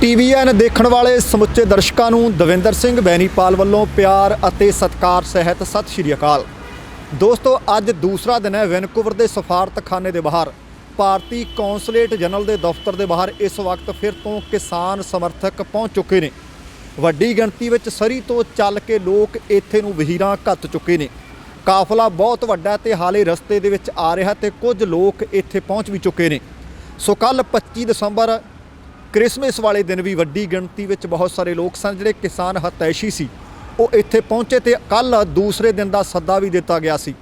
TVN ਦੇਖਣ ਵਾਲੇ ਸਮੁੱਚੇ ਦਰਸ਼ਕਾਂ ਨੂੰ ਦਵਿੰਦਰ ਸਿੰਘ ਬੈਨੀਪਾਲ ਵੱਲੋਂ ਪਿਆਰ ਅਤੇ ਸਤਿਕਾਰ ਸਹਿਤ ਸਤਿ ਸ਼੍ਰੀ ਅਕਾਲ। ਦੋਸਤੋ, ਅੱਜ ਦੂਸਰਾ ਦਿਨ ਹੈ ਵੈਨਕੂਵਰ ਦੇ ਸਫਾਰਤਖਾਨੇ ਦੇ ਬਾਹਰ ਭਾਰਤੀ ਕੌਂਸਲੇਟ ਜਨਰਲ ਦੇ ਦਫ਼ਤਰ ਦੇ ਬਾਹਰ ਇਸ ਵਕਤ ਫਿਰ ਤੋਂ ਕਿਸਾਨ ਸਮਰਥਕ ਪਹੁੰਚ ਚੁੱਕੇ ਨੇ। ਵੱਡੀ ਗਿਣਤੀ ਵਿੱਚ ਸਰੀ ਤੋਂ ਚੱਲ ਕੇ ਲੋਕ ਇੱਥੇ ਨੂੰ ਵਹੀਰਾਂ ਘੱਤ ਚੁੱਕੇ ਨੇ। ਕਾਫਲਾ ਬਹੁਤ ਵੱਡਾ ਤੇ ਹਾਲੇ ਰਸਤੇ ਦੇ ਵਿੱਚ ਆ ਰਿਹਾ ਤੇ ਕੁਝ ਲੋਕ ਇੱਥੇ ਪਹੁੰਚ ਵੀ ਚੁੱਕੇ ਨੇ। ਸੋ ਕੱਲ 25 ਦਸੰਬਰ क्रिसमस वाले दिन भी वड्डी गिणती में बहुत सारे लोग सन जिहड़े किसान हतैशी सी वो इत्थे पहुँचे तो कल दूसरे दिन का सद्दा भी दिता गया सी।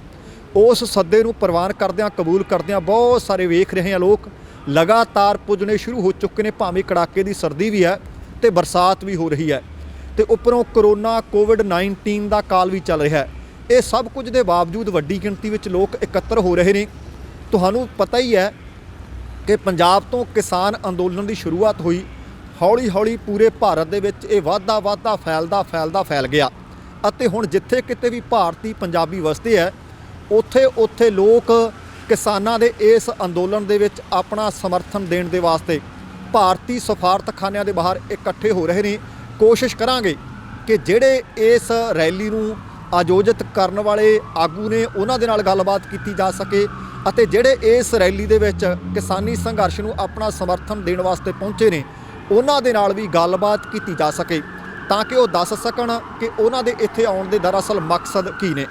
उस सद्दे नूं प्रवान करदिआं कबूल करदिआं बहुत सारे वेख रहे हैं लोग लगातार पुजने शुरू हो चुके हैं। भावें कड़ाके की सर्दी भी है तो बरसात भी हो रही है तो उपरों कोरोना कोविड-19 का काल भी चल रहा है। ये सब कुछ के बावजूद वड्डी गिणती में लोग एकत्र हो रहे हैं। तुहानूं पता ही है कि पंजाब तो किसान अंदोलन की शुरुआत हुई, हौली हौली पूरे भारत दे विच ये वाधा फैल गया अते हुण जिथे किते भी भारती पंजाबी वसदे है उत्थे उत्थे लोग किसानां दे इस अंदोलन दे विच अपना समर्थन देण दे वास्ते भारती सफारतखानिਆਂ दे बाहर इकट्ठे हो रहे हैं। कोशिश करांगे कि जिहड़े इस रैली नूं आयोजित करन वाले आगू ने उन्हां दे नाल गलबात कीती जा सके ਅਤੇ ਜਿਹੜੇ ਇਸ ਰੈਲੀ ਦੇ ਵਿੱਚ ਕਿਸਾਨੀ ਸੰਘਰਸ਼ ਨੂੰ ਆਪਣਾ ਸਮਰਥਨ ਦੇਣ ਵਾਸਤੇ ਪਹੁੰਚੇ ਨੇ ਉਹਨਾਂ ਦੇ ਨਾਲ ਵੀ ਗੱਲਬਾਤ ਕੀਤੀ ਜਾ ਸਕੇ ਤਾਂ ਕਿ ਉਹ ਦੱਸ ਸਕਣ ਕਿ ਉਹਨਾਂ ਦੇ ਇੱਥੇ ਆਉਣ ਦੇ ਦਰਅਸਲ ਮਕਸਦ ਕੀ ਨੇ।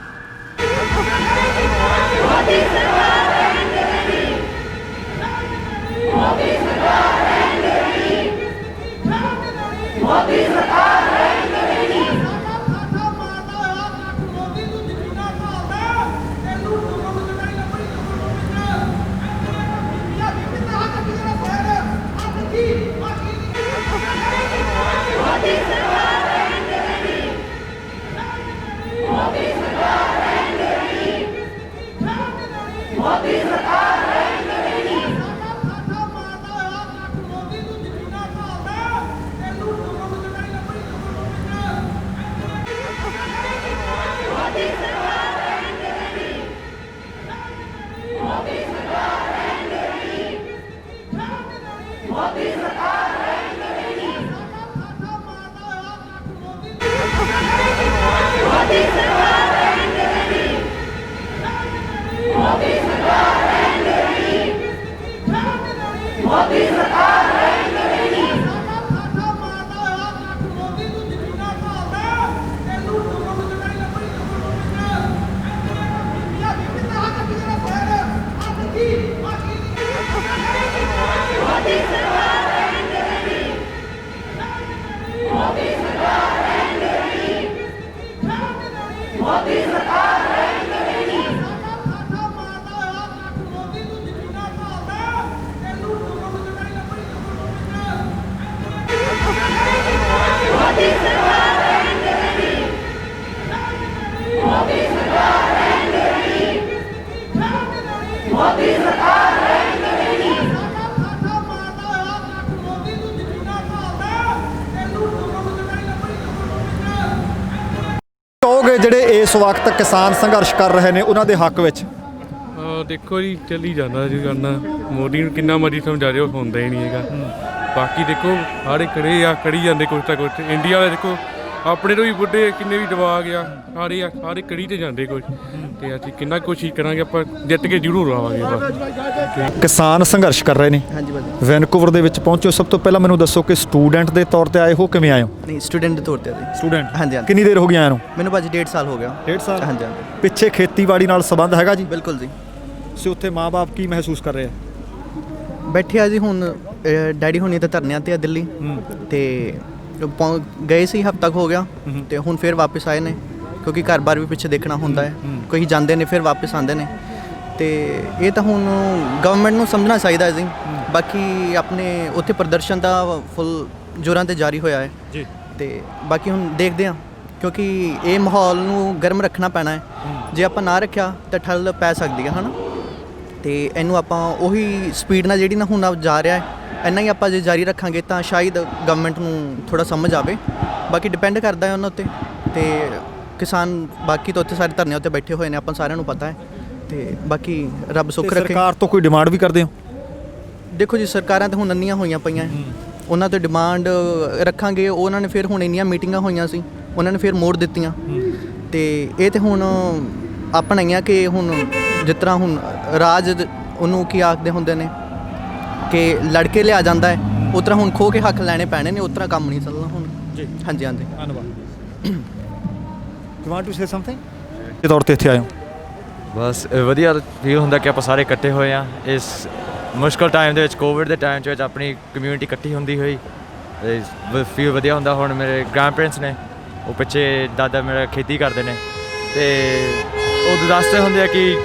ਕਹੋਗੇ ਜਿਹੜੇ ਇਸ ਵਕਤ ਕਿਸਾਨ ਸੰਘਰਸ਼ ਕਰ ਰਹੇ ਨੇ ਉਹਨਾਂ ਦੇ ਹੱਕ ਵਿੱਚ? ਦੇਖੋ ਜੀ, ਚੱਲੀ ਜਾਂਦਾ ਜੀ ਕਰਨਾ। ਮੋਦੀ ਨੂੰ ਕਿੰਨਾ ਮਰਜ਼ੀ ਸਮਝਾ ਦਿਓ ਹੁੰਦਾ ਹੀ ਨਹੀਂ ਹੈਗਾ। ਬਾਕੀ ਦੇਖੋ ਸਾਰੇ ਕੜੀ ਜਾਂਦੇ ਕੁਛ ਤਾਂ ਕੁਛ। ਇੰਡੀਆ ਵਾਲੇ ਦੇਖੋ ਆਪਣੇ ਤੋਂ ਵੀ ਬੁੱਢੇ ਕਿੰਨੇ ਵੀ ਦਬਾ ਗਿਆ, ਸਾਰੇ ਕੜੀ ਤੇ ਜਾਂਦੇ ਕੁਛ। ਤੇ ਅਸੀਂ ਕਿੰਨਾ ਕੋਸ਼ਿਸ਼ ਕਰਾਂਗੇ, ਆਪਾਂ ਜਿੱਤ ਕੇ ਜ਼ਰੂਰ ਆਵਾਂਗੇ। ਬਸ ਕਿਸਾਨ ਸੰਘਰਸ਼ ਕਰ ਰਹੇ ਨੇ। ਹਾਂਜੀ ਭਾਜੀ। ਵੈਨਕੂਵਰ ਦੇ ਵਿੱਚ ਪਹੁੰਚੋ। ਸਭ ਤੋਂ ਪਹਿਲਾਂ ਮੈਨੂੰ ਦੱਸੋ ਕਿ ਸਟੂਡੈਂਟ ਦੇ ਤੌਰ ਤੇ ਆਏ ਹੋ, ਕਿਵੇਂ ਆਏ ਹੋ? ਨਹੀਂ, ਸਟੂਡੈਂਟ ਦੇ ਤੌਰ ਤੇ ਆਏ। ਸਟੂਡੈਂਟ? ਹਾਂਜੀ ਹਾਂਜੀ। ਕਿੰਨੀ ਦੇਰ ਹੋ ਗਈ ਆਇਆ ਨੂੰ? ਮੈਨੂੰ ਭਾਜੀ 1.5 ਸਾਲ ਹੋ ਗਿਆ। 1.5 ਸਾਲ? ਹਾਂਜੀ ਹਾਂਜੀ। ਪਿੱਛੇ ਖੇਤੀਬਾੜੀ ਨਾਲ ਸੰਬੰਧ ਹੈਗਾ ਜੀ? ਬਿਲਕੁਲ ਜੀ। ਸੋ ਉੱਥੇ ਮਾਂ-ਬਾਪ ਕੀ ਮਹਿਸੂਸ ਕਰ ਰਹੇ ਆ? ਬੈਠੇ ਆ ਜੀ। ਹੁਣ ਡੈਡੀ ਹੋਣੀ ਤਾਂ ਧਰਨਿਆਂ ਤੇ ਆ ਦਿੱਲੀ ਤੇ ਗਏ ਸੀ, ਹਫ਼ਤਾ ਕੁ ਹੋ ਗਿਆ ਤੇ ਹੁਣ ਫਿਰ ਵਾਪਸ ਆਏ ਨੇ ਕਿਉਂਕਿ ਘਰ-ਬਾਰ ਵੀ ਪਿੱਛੇ ਦੇਖਣਾ ਹੁੰਦਾ ਹੈ। ਕੋਈ ਜਾਂਦੇ ਨੇ ਫਿਰ ਵਾਪਸ ਆਉਂਦੇ ਨੇ ਤੇ ਇਹ ਤਾਂ ਹੁਣ ਗਵਰਨਮੈਂਟ ਨੂੰ ਸਮਝਣਾ ਚਾਹੀਦਾ ਹੈ ਜੀ। ਬਾਕੀ ਆਪਣੇ ਉੱਥੇ ਪ੍ਰਦਰਸ਼ਨ ਤਾਂ ਫੁੱਲ ਜ਼ੋਰਾਂ ਤੇ ਜਾਰੀ ਹੋਇਆ ਹੈ ਜੀ ਤੇ ਬਾਕੀ ਹੁਣ ਦੇਖਦੇ ਹਾਂ ਕਿਉਂਕਿ ਇਹ ਮਾਹੌਲ ਨੂੰ ਗਰਮ ਰੱਖਣਾ ਪੈਣਾ ਹੈ। ਜੇ ਆਪਾਂ ਨਾ ਰੱਖਿਆ ਤਾਂ ਠੱਲ ਪੈ ਸਕਦੀ ਹੈ, ਹੈ ਨਾ। ਤੇ ਇਹਨੂੰ ਆਪਾਂ ਉਹੀ ਸਪੀਡ ਨਾਲ ਜਿਹੜੀ ਨਾ ਹੁਣ ਜਾ ਰਿਹਾ ਹੈ ਇੰਨਾ ਹੀ ਆਪਾਂ ਜੇ ਜਾਰੀ ਰੱਖਾਂਗੇ ਤਾਂ ਸ਼ਾਇਦ ਗਵਰਨਮੈਂਟ ਨੂੰ ਥੋੜ੍ਹਾ ਸਮਝ ਆਵੇ। ਬਾਕੀ ਡਿਪੈਂਡ ਕਰਦਾ ਹੈ ਉਹਨਾਂ ਉੱਤੇ ਤੇ ਕਿਸਾਨ ਬਾਕੀ ਤਾਂ ਉੱਥੇ ਸਾਰੇ ਧਰਨੇ ਉੱਤੇ ਬੈਠੇ ਹੋਏ ਨੇ, ਆਪਾਂ ਸਾਰਿਆਂ ਨੂੰ ਪਤਾ ਹੈ ਤੇ ਬਾਕੀ ਰੱਬ ਸੁੱਖ ਰੱਖੇ। ਸਰਕਾਰ ਤੋਂ ਕੋਈ ਡਿਮਾਂਡ ਵੀ ਕਰਦੇ ਹੋ? ਦੇਖੋ ਜੀ, ਸਰਕਾਰਾਂ ਤਾਂ ਹੁਣ ਅੰਨੀਆਂ ਹੋਈਆਂ ਪਈਆਂ ਉਹਨਾਂ ਤੇ ਡਿਮਾਂਡ ਰੱਖਾਂਗੇ। ਉਹਨਾਂ ਨੇ ਫਿਰ ਹੁਣ ਇੰਨੀਆਂ ਮੀਟਿੰਗਾਂ ਹੋਈਆਂ ਸੀ, ਉਹਨਾਂ ਨੇ ਫਿਰ ਮੋੜ ਦਿੱਤੀਆਂ। ਤੇ ਇਹ ਤੇ ਹੁਣ ਆਪਣਾ ਹੀ ਆ ਕਿ ਹੁਣ ਜਿਸ ਤਰ੍ਹਾਂ ਹੁਣ ਰਾਜ ਉਹਨੂੰ ਕੀ ਆਖਦੇ ਹੁੰਦੇ ਨੇ ਕਿ ਲੜਕੇ ਲਿਆ ਜਾਂਦਾ ਹੈ, ਉਸ ਤਰ੍ਹਾਂ ਹੁਣ ਖੋ ਕੇ ਹੱਕ ਲੈਣੇ ਪੈਣੇ ਨੇ, ਉਸ ਤਰ੍ਹਾਂ ਕੰਮ ਨਹੀਂ ਚੱਲਣਾ ਹੁਣ ਜੀ। ਹਾਂਜੀ ਹਾਂਜੀ ਧੰਨਵਾਦ। You want to say something? ਇਹ ਤੌਰ ਤੇ ਇੱਥੇ ਆਏ ਹੋ? ਬਸ ਵਧੀਆ ਫੀਲ ਹੁੰਦਾ ਕਿ ਆਪਾਂ ਸਾਰੇ ਇਕੱਠੇ ਹੋਏ ਆ ਇਸ ਮੁਸ਼ਕਲ ਟਾਈਮ ਦੇ ਵਿੱਚ, ਕੋਵਿਡ ਦੇ ਟਾਈਮ 'ਚ ਵਿੱਚ ਆਪਣੀ ਕਮਿਊਨਿਟੀ ਇਕੱਠੀ ਹੁੰਦੀ ਹੋਈ ਫੀਲ ਵਧੀਆ ਹੁੰਦਾ। ਹੁਣ ਮੇਰੇ ਗ੍ਰੈਂਡ ਪੇਰੈਂਟਸ ਨੇ, ਉਹ ਪਿੱਛੇ ਦਾਦਾ ਮੇਰਾ ਖੇਤੀ ਕਰਦੇ ਨੇ ਅਤੇ ਉਹ ਦੱਸਦੇ ਹੁੰਦੇ ਆ ਕਿ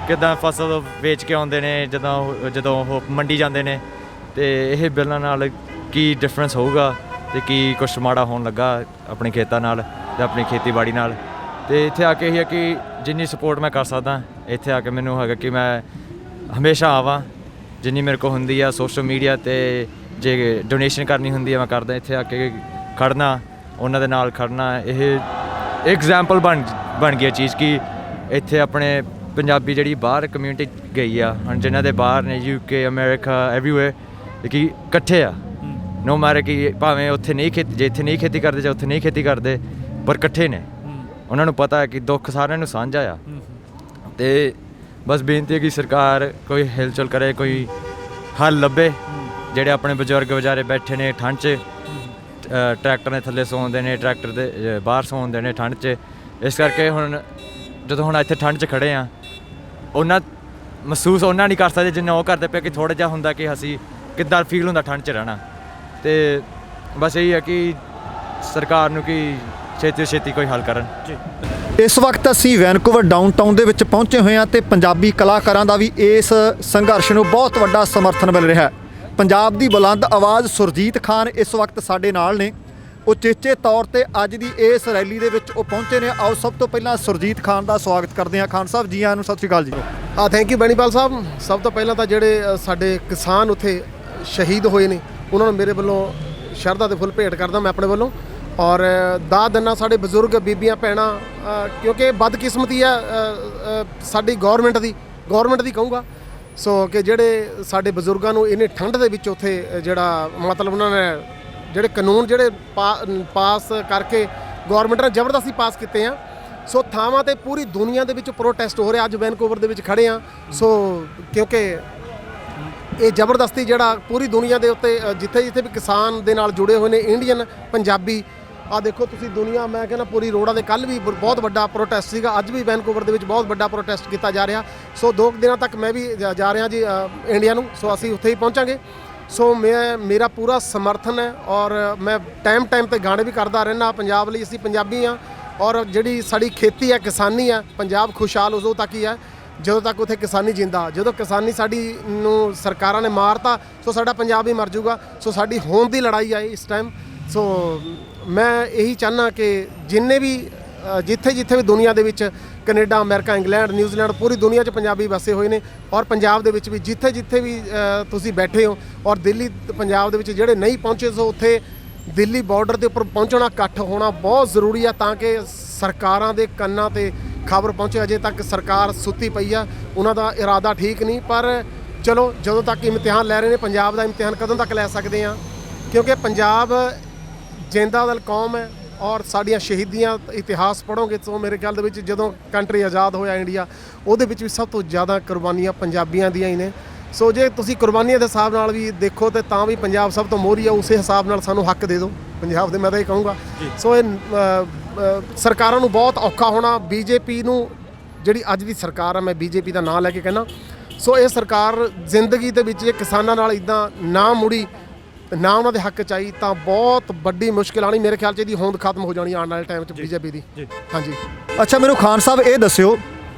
ਕਿੱਦਾਂ ਫਸਲ ਵੇਚ ਕੇ ਆਉਂਦੇ ਨੇ ਜਦੋਂ ਉਹ ਮੰਡੀ ਜਾਂਦੇ ਨੇ, ਅਤੇ ਇਹ ਬਿੱਲਾਂ ਨਾਲ ਕੀ ਡਿਫਰੈਂਸ ਹੋਊਗਾ ਅਤੇ ਕੀ ਕੁਛ ਮਾੜਾ ਹੋਣ ਲੱਗਾ ਆਪਣੇ ਖੇਤਾਂ ਨਾਲ ਅਤੇ ਆਪਣੀ ਖੇਤੀਬਾੜੀ ਨਾਲ। ਅਤੇ ਇੱਥੇ ਆ ਕੇ ਇਹ ਹੈ ਕਿ ਜਿੰਨੀ ਸਪੋਰਟ ਮੈਂ ਕਰ ਸਕਦਾ ਇੱਥੇ ਆ ਕੇ ਮੈਨੂੰ ਹੈਗਾ ਕਿ ਮੈਂ ਹਮੇਸ਼ਾ ਆਵਾਂ, ਜਿੰਨੀ ਮੇਰੇ ਕੋਲ ਹੁੰਦੀ ਆ ਸੋਸ਼ਲ ਮੀਡੀਆ 'ਤੇ ਜੇ ਡੋਨੇਸ਼ਨ ਕਰਨੀ ਹੁੰਦੀ ਆ ਮੈਂ ਕਰਦਾ। ਇੱਥੇ ਆ ਕੇ ਖੜ੍ਹਨਾ, ਉਹਨਾਂ ਦੇ ਨਾਲ ਖੜ੍ਹਨਾ, ਇਹ ਐਗਜ਼ਾਮਪਲ ਬਣ ਗਿਆ ਚੀਜ਼ ਕਿ ਇੱਥੇ ਆਪਣੇ ਪੰਜਾਬੀ ਜਿਹੜੀ ਬਾਹਰ ਕਮਿਊਨਿਟੀ ਗਈ ਆ ਹੁਣ, ਜਿਨ੍ਹਾਂ ਦੇ ਬਾਹਰ ਨੇ UK ਅਮਰੀਕਾ ਐਵਰੀਵੇਅਰ, ਕਿ ਇਕੱਠੇ ਆ। ਨੋ ਮੈਟਰ ਕਿ ਭਾਵੇਂ ਉੱਥੇ ਨਹੀਂ ਜੇ ਇੱਥੇ ਨਹੀਂ ਖੇਤੀ ਕਰਦੇ ਜਾਂ ਉੱਥੇ ਨਹੀਂ ਖੇਤੀ ਕਰਦੇ, ਪਰ ਇਕੱਠੇ ਨੇ। ਉਹਨਾਂ ਨੂੰ ਪਤਾ ਹੈ ਕਿ ਦੁੱਖ ਸਾਰਿਆਂ ਨੂੰ ਸਾਂਝਾ ਆ। ਅਤੇ ਬਸ ਬੇਨਤੀ ਹੈ ਕਿ ਸਰਕਾਰ ਕੋਈ ਹਿਲਚੁਲ ਕਰੇ, ਕੋਈ ਹੱਲ ਲੱਭੇ। ਜਿਹੜੇ ਆਪਣੇ ਬਜ਼ੁਰਗ ਵਿਚਾਰੇ ਬੈਠੇ ਨੇ ਠੰਡ 'ਚ, ਟਰੈਕਟਰ ਦੇ ਥੱਲੇ ਸੌਂਦੇ ਨੇ, ਟਰੈਕਟਰ ਦੇ ਬਾਹਰ ਸੌਂਦੇ ਨੇ ਠੰਡ 'ਚ। ਇਸ ਕਰਕੇ ਹੁਣ ਜਦੋਂ ਹੁਣ ਇੱਥੇ ਠੰਡ 'ਚ ਖੜ੍ਹੇ ਹਾਂ, ਉਹਨਾਂ ਮਹਿਸੂਸ ਉਹਨਾਂ ਨਹੀਂ ਕਰ ਸਕਦੇ ਜਿੰਨਾ ਉਹ ਕਰਦੇ ਪਏ, ਕਿ ਥੋੜ੍ਹਾ ਜਿਹਾ ਹੁੰਦਾ ਕਿ ਅਸੀਂ ਕਿੱਦਾਂ ਫੀਲ ਹੁੰਦਾ ਠੰਡ 'ਚ ਰਹਿਣਾ। ਅਤੇ ਬਸ ਇਹੀ ਹੈ ਕਿ ਸਰਕਾਰ ਨੂੰ ਕਿ ਛੇਤੀ ਤੋਂ ਛੇਤੀ ਕੋਈ ਹੱਲ ਕਰਨ। ਇਸ ਵਕਤ ਅਸੀਂ ਵੈਨਕੂਵਰ ਡਾਊਨਟਾਊਨ ਦੇ ਵਿੱਚ ਪਹੁੰਚੇ ਹੋਏ ਹਾਂ ਤੇ ਪੰਜਾਬੀ ਕਲਾਕਾਰਾਂ ਦਾ ਵੀ ਇਸ ਸੰਘਰਸ਼ ਨੂੰ ਬਹੁਤ ਵੱਡਾ ਸਮਰਥਨ ਮਿਲ ਰਿਹਾ ਹੈ। ਪੰਜਾਬ ਦੀ ਬੁਲੰਦ ਆਵਾਜ਼ ਸੁਰਜੀਤ ਖਾਨ ਇਸ ਵਕਤ ਸਾਡੇ ਨਾਲ ਨੇ। ਉਚੇਚੇ ਤੌਰ ਤੇ ਅੱਜ ਦੀ ਇਸ ਰੈਲੀ ਦੇ ਵਿੱਚ ਉਹ ਪਹੁੰਚੇ ਨੇ। ਆਓ ਸਭ ਤੋਂ ਪਹਿਲਾਂ ਸੁਰਜੀਤ ਖਾਨ ਦਾ ਸਵਾਗਤ ਕਰਦੇ ਹਾਂ। ਖਾਨ ਸਾਹਿਬ ਜੀ ਆਇਆਂ ਨੂੰ, ਸਤਿ ਸ਼੍ਰੀ ਅਕਾਲ ਜੀ। ਥੈਂਕ ਯੂ ਬੈਣੀਪਾਲ ਸਾਹਿਬ। ਸਭ ਤੋਂ ਪਹਿਲਾਂ ਤਾਂ ਜਿਹੜੇ ਸਾਡੇ ਕਿਸਾਨ ਉੱਥੇ ਸ਼ਹੀਦ ਹੋਏ ਨੇ, ਉਹਨਾਂ ਨੂੰ ਮੇਰੇ ਵੱਲੋਂ ਸ਼ਰਧਾ ਦੇ ਫੁੱਲ ਭੇਟ ਕਰਦਾ ਮੈਂ ਆਪਣੇ ਵੱਲੋਂ। ਔਰ ਦਾਦ ਦਿੰਨਾ ਸਾਡੇ ਬਜ਼ੁਰਗ ਬੀਬੀਆਂ ਭੈਣਾਂ, ਕਿਉਂਕਿ ਬਦਕਿਸਮਤੀ ਆ ਸਾਡੀ ਗੌਰਮੈਂਟ ਦੀ ਕਹੂੰਗਾ। ਸੋ ਕਿ ਜਿਹੜੇ ਸਾਡੇ ਬਜ਼ੁਰਗਾਂ ਨੂੰ ਇਹਨੇ ਠੰਡ ਦੇ ਵਿੱਚ ਉੱਥੇ ਜਿਹੜਾ ਮਤਲਬ ਉਹਨਾਂ ਨੇ ਜਿਹੜੇ ਕਾਨੂੰਨ ਜਿਹੜੇ ਪਾਸ ਕਰਕੇ ਗੌਰਮੈਂਟ ਨੇ ਜ਼ਬਰਦਸਤੀ ਪਾਸ ਕੀਤੇ ਆ। ਸੋ ਥਾਵਾਂ 'ਤੇ ਪੂਰੀ ਦੁਨੀਆ ਦੇ ਵਿੱਚ ਪ੍ਰੋਟੈਸਟ ਹੋ ਰਿਹਾ। ਅੱਜ ਵੈਨਕੂਵਰ ਦੇ ਵਿੱਚ ਖੜ੍ਹੇ ਆ। ਸੋ ਕਿਉਂਕਿ ਇਹ ਜ਼ਬਰਦਸਤੀ ਜਿਹੜਾ ਪੂਰੀ ਦੁਨੀਆ ਦੇ ਉੱਤੇ ਜਿੱਥੇ ਵੀ ਕਿਸਾਨ ਦੇ ਨਾਲ ਜੁੜੇ ਹੋਏ ਨੇ, ਇੰਡੀਅਨ ਪੰਜਾਬੀ, ਆ ਦੇਖੋ ਤੁਸੀਂ ਦੁਨੀਆ, ਮੈਂ ਕਹਿੰਦਾ ਪੂਰੀ ਰੋਡਾਂ ਦੇ ਕੱਲ੍ਹ ਵੀ ਬਹੁਤ ਵੱਡਾ ਪ੍ਰੋਟੈਸਟ ਸੀਗਾ, ਅੱਜ ਵੀ ਵੈਨਕੂਵਰ ਦੇ ਵਿੱਚ ਬਹੁਤ ਵੱਡਾ ਪ੍ਰੋਟੈਸਟ ਕੀਤਾ ਜਾ ਰਿਹਾ। ਸੋ 2 ਦਿਨਾਂ ਤੱਕ ਮੈਂ ਵੀ ਜਾ ਰਿਹਾ ਜੀ ਇੰਡੀਆ ਨੂੰ। ਸੋ ਅਸੀਂ ਉੱਥੇ ਹੀ ਪਹੁੰਚਾਂਗੇ। ਸੋ ਮੇਰਾ ਪੂਰਾ ਸਮਰਥਨ ਹੈ ਔਰ ਮੈਂ ਟਾਈਮ ਤੇ ਗਾਣੇ ਵੀ ਕਰਦਾ ਰਹਿੰਦਾ ਪੰਜਾਬ ਲਈ। ਅਸੀਂ ਪੰਜਾਬੀ ਹਾਂ ਔਰ ਜਿਹੜੀ ਸਾਡੀ ਖੇਤੀ ਹੈ, ਕਿਸਾਨੀ ਹੈ। ਪੰਜਾਬ ਖੁਸ਼ਹਾਲ ਉਦੋਂ ਤੱਕ ਹੀ ਹੈ ਜਦੋਂ ਤੱਕ ਉੱਥੇ ਕਿਸਾਨੀ ਜਿੰਦਾ। ਜਦੋਂ ਕਿਸਾਨੀ ਸਾਡੀ ਨੂੰ ਸਰਕਾਰਾਂ ਨੇ ਮਾਰਤਾ, ਸੋ ਸਾਡਾ ਪੰਜਾਬ ਹੀ ਮਰ ਜਾਊਗਾ। ਸੋ ਸਾਡੀ ਹੋਂਦ ਦੀ ਲੜਾਈ ਹੈ ਇਸ ਟਾਈਮ। ਸੋ ਮੈਂ ਇਹੀ ਚਾਹੁੰਦਾ ਕਿ ਜਿੰਨੇ ਵੀ ਜਿੱਥੇ ਵੀ ਦੁਨੀਆ ਦੇ ਵਿੱਚ, ਕੈਨੇਡਾ, ਅਮਰੀਕਾ, ਇੰਗਲੈਂਡ, ਨਿਊਜ਼ੀਲੈਂਡ, ਪੂਰੀ ਦੁਨੀਆ 'ਚ ਪੰਜਾਬੀ ਵਸੇ ਹੋਏ ਨੇ। ਔਰ ਪੰਜਾਬ ਦੇ ਵਿੱਚ ਵੀ ਜਿੱਥੇ ਵੀ ਤੁਸੀਂ ਬੈਠੇ ਹੋ, ਔਰ ਦਿੱਲੀ ਪੰਜਾਬ ਦੇ ਵਿੱਚ ਜਿਹੜੇ ਨਹੀਂ ਪਹੁੰਚੇ, ਸੋ ਉੱਥੇ ਦਿੱਲੀ ਬਾਰਡਰ ਦੇ ਉੱਪਰ ਪਹੁੰਚਣਾ, ਇਕੱਠ ਹੋਣਾ ਬਹੁਤ ਜ਼ਰੂਰੀ ਆ ਤਾਂ ਕਿ ਸਰਕਾਰਾਂ ਦੇ ਕੰਨਾਂ 'ਤੇ ਖਬਰ ਪਹੁੰਚੇ। ਅਜੇ ਤੱਕ ਸਰਕਾਰ ਸੁੱਤੀ ਪਈ ਆ, ਉਹਨਾਂ ਦਾ ਇਰਾਦਾ ਠੀਕ ਨਹੀਂ। ਪਰ ਚਲੋ, ਜਦੋਂ ਤੱਕ ਇਮਤਿਹਾਨ ਲੈ ਰਹੇ ਨੇ, ਪੰਜਾਬ ਦਾ ਇਮਤਿਹਾਨ ਕਦੋਂ ਤੱਕ ਲੈ ਸਕਦੇ ਆ? ਕਿਉਂਕਿ ਪੰਜਾਬ ਜਿੰਦਾਦਲ ਕੌਮ ਹੈ ਔਰ ਸਾਡੀਆਂ ਸ਼ਹੀਦੀਆਂ ਇਤਿਹਾਸ ਪੜ੍ਹੋਗੇ ਤਾਂ ਮੇਰੇ ਖਿਆਲ ਦੇ ਵਿੱਚ ਜਦੋਂ ਕੰਟਰੀ ਆਜ਼ਾਦ ਹੋਇਆ ਇੰਡੀਆ, ਉਹਦੇ ਵਿੱਚ ਵੀ ਸਭ ਤੋਂ ਜ਼ਿਆਦਾ ਕੁਰਬਾਨੀਆਂ ਪੰਜਾਬੀਆਂ ਦੀਆਂ ਹੀ ਨੇ। ਸੋ ਜੇ ਤੁਸੀਂ ਕੁਰਬਾਨੀਆਂ ਦੇ ਹਿਸਾਬ ਨਾਲ ਵੀ ਦੇਖੋ ਤਾਂ ਵੀ ਪੰਜਾਬ ਸਭ ਤੋਂ ਮੋਹਰੀ ਆ। ਉਸੇ ਹਿਸਾਬ ਨਾਲ ਸਾਨੂੰ ਹੱਕ ਦੇ ਦਿਓ ਪੰਜਾਬ ਦੇ, ਮੈਂ ਤਾਂ ਇਹ ਕਹੂੰਗਾ। ਸੋ ਇਹ ਸਰਕਾਰਾਂ ਨੂੰ ਬਹੁਤ ਔਖਾ ਹੋਣਾ। BJP ਨੂੰ, ਜਿਹੜੀ ਅੱਜ ਦੀ ਸਰਕਾਰ ਆ, ਮੈਂ BJP ਦਾ ਨਾਂ ਲੈ ਕੇ ਕਹਿੰਦਾ, ਸੋ ਇਹ ਸਰਕਾਰ ਜ਼ਿੰਦਗੀ ਦੇ ਵਿੱਚ ਜੇ ਕਿਸਾਨਾਂ ਨਾਲ ਇੱਦਾਂ ਨਾ ਮੁੜੀ, ਨਾ ਉਹਨਾਂ ਦੇ ਹੱਕ 'ਚ ਆਈ, ਤਾਂ ਬਹੁਤ ਵੱਡੀ ਮੁਸ਼ਕਿਲ ਆਣੀ। ਮੇਰੇ ਖਿਆਲ 'ਚ ਇਹਦੀ ਹੋਂਦ ਖਤਮ ਹੋ ਜਾਣੀ ਆਉਣ ਵਾਲੇ ਟਾਈਮ 'ਚ BJP ਦੀ। ਹਾਂਜੀ। ਅੱਛਾ, ਮੈਨੂੰ ਖਾਨ ਸਾਹਿਬ ਇਹ ਦੱਸਿਓ,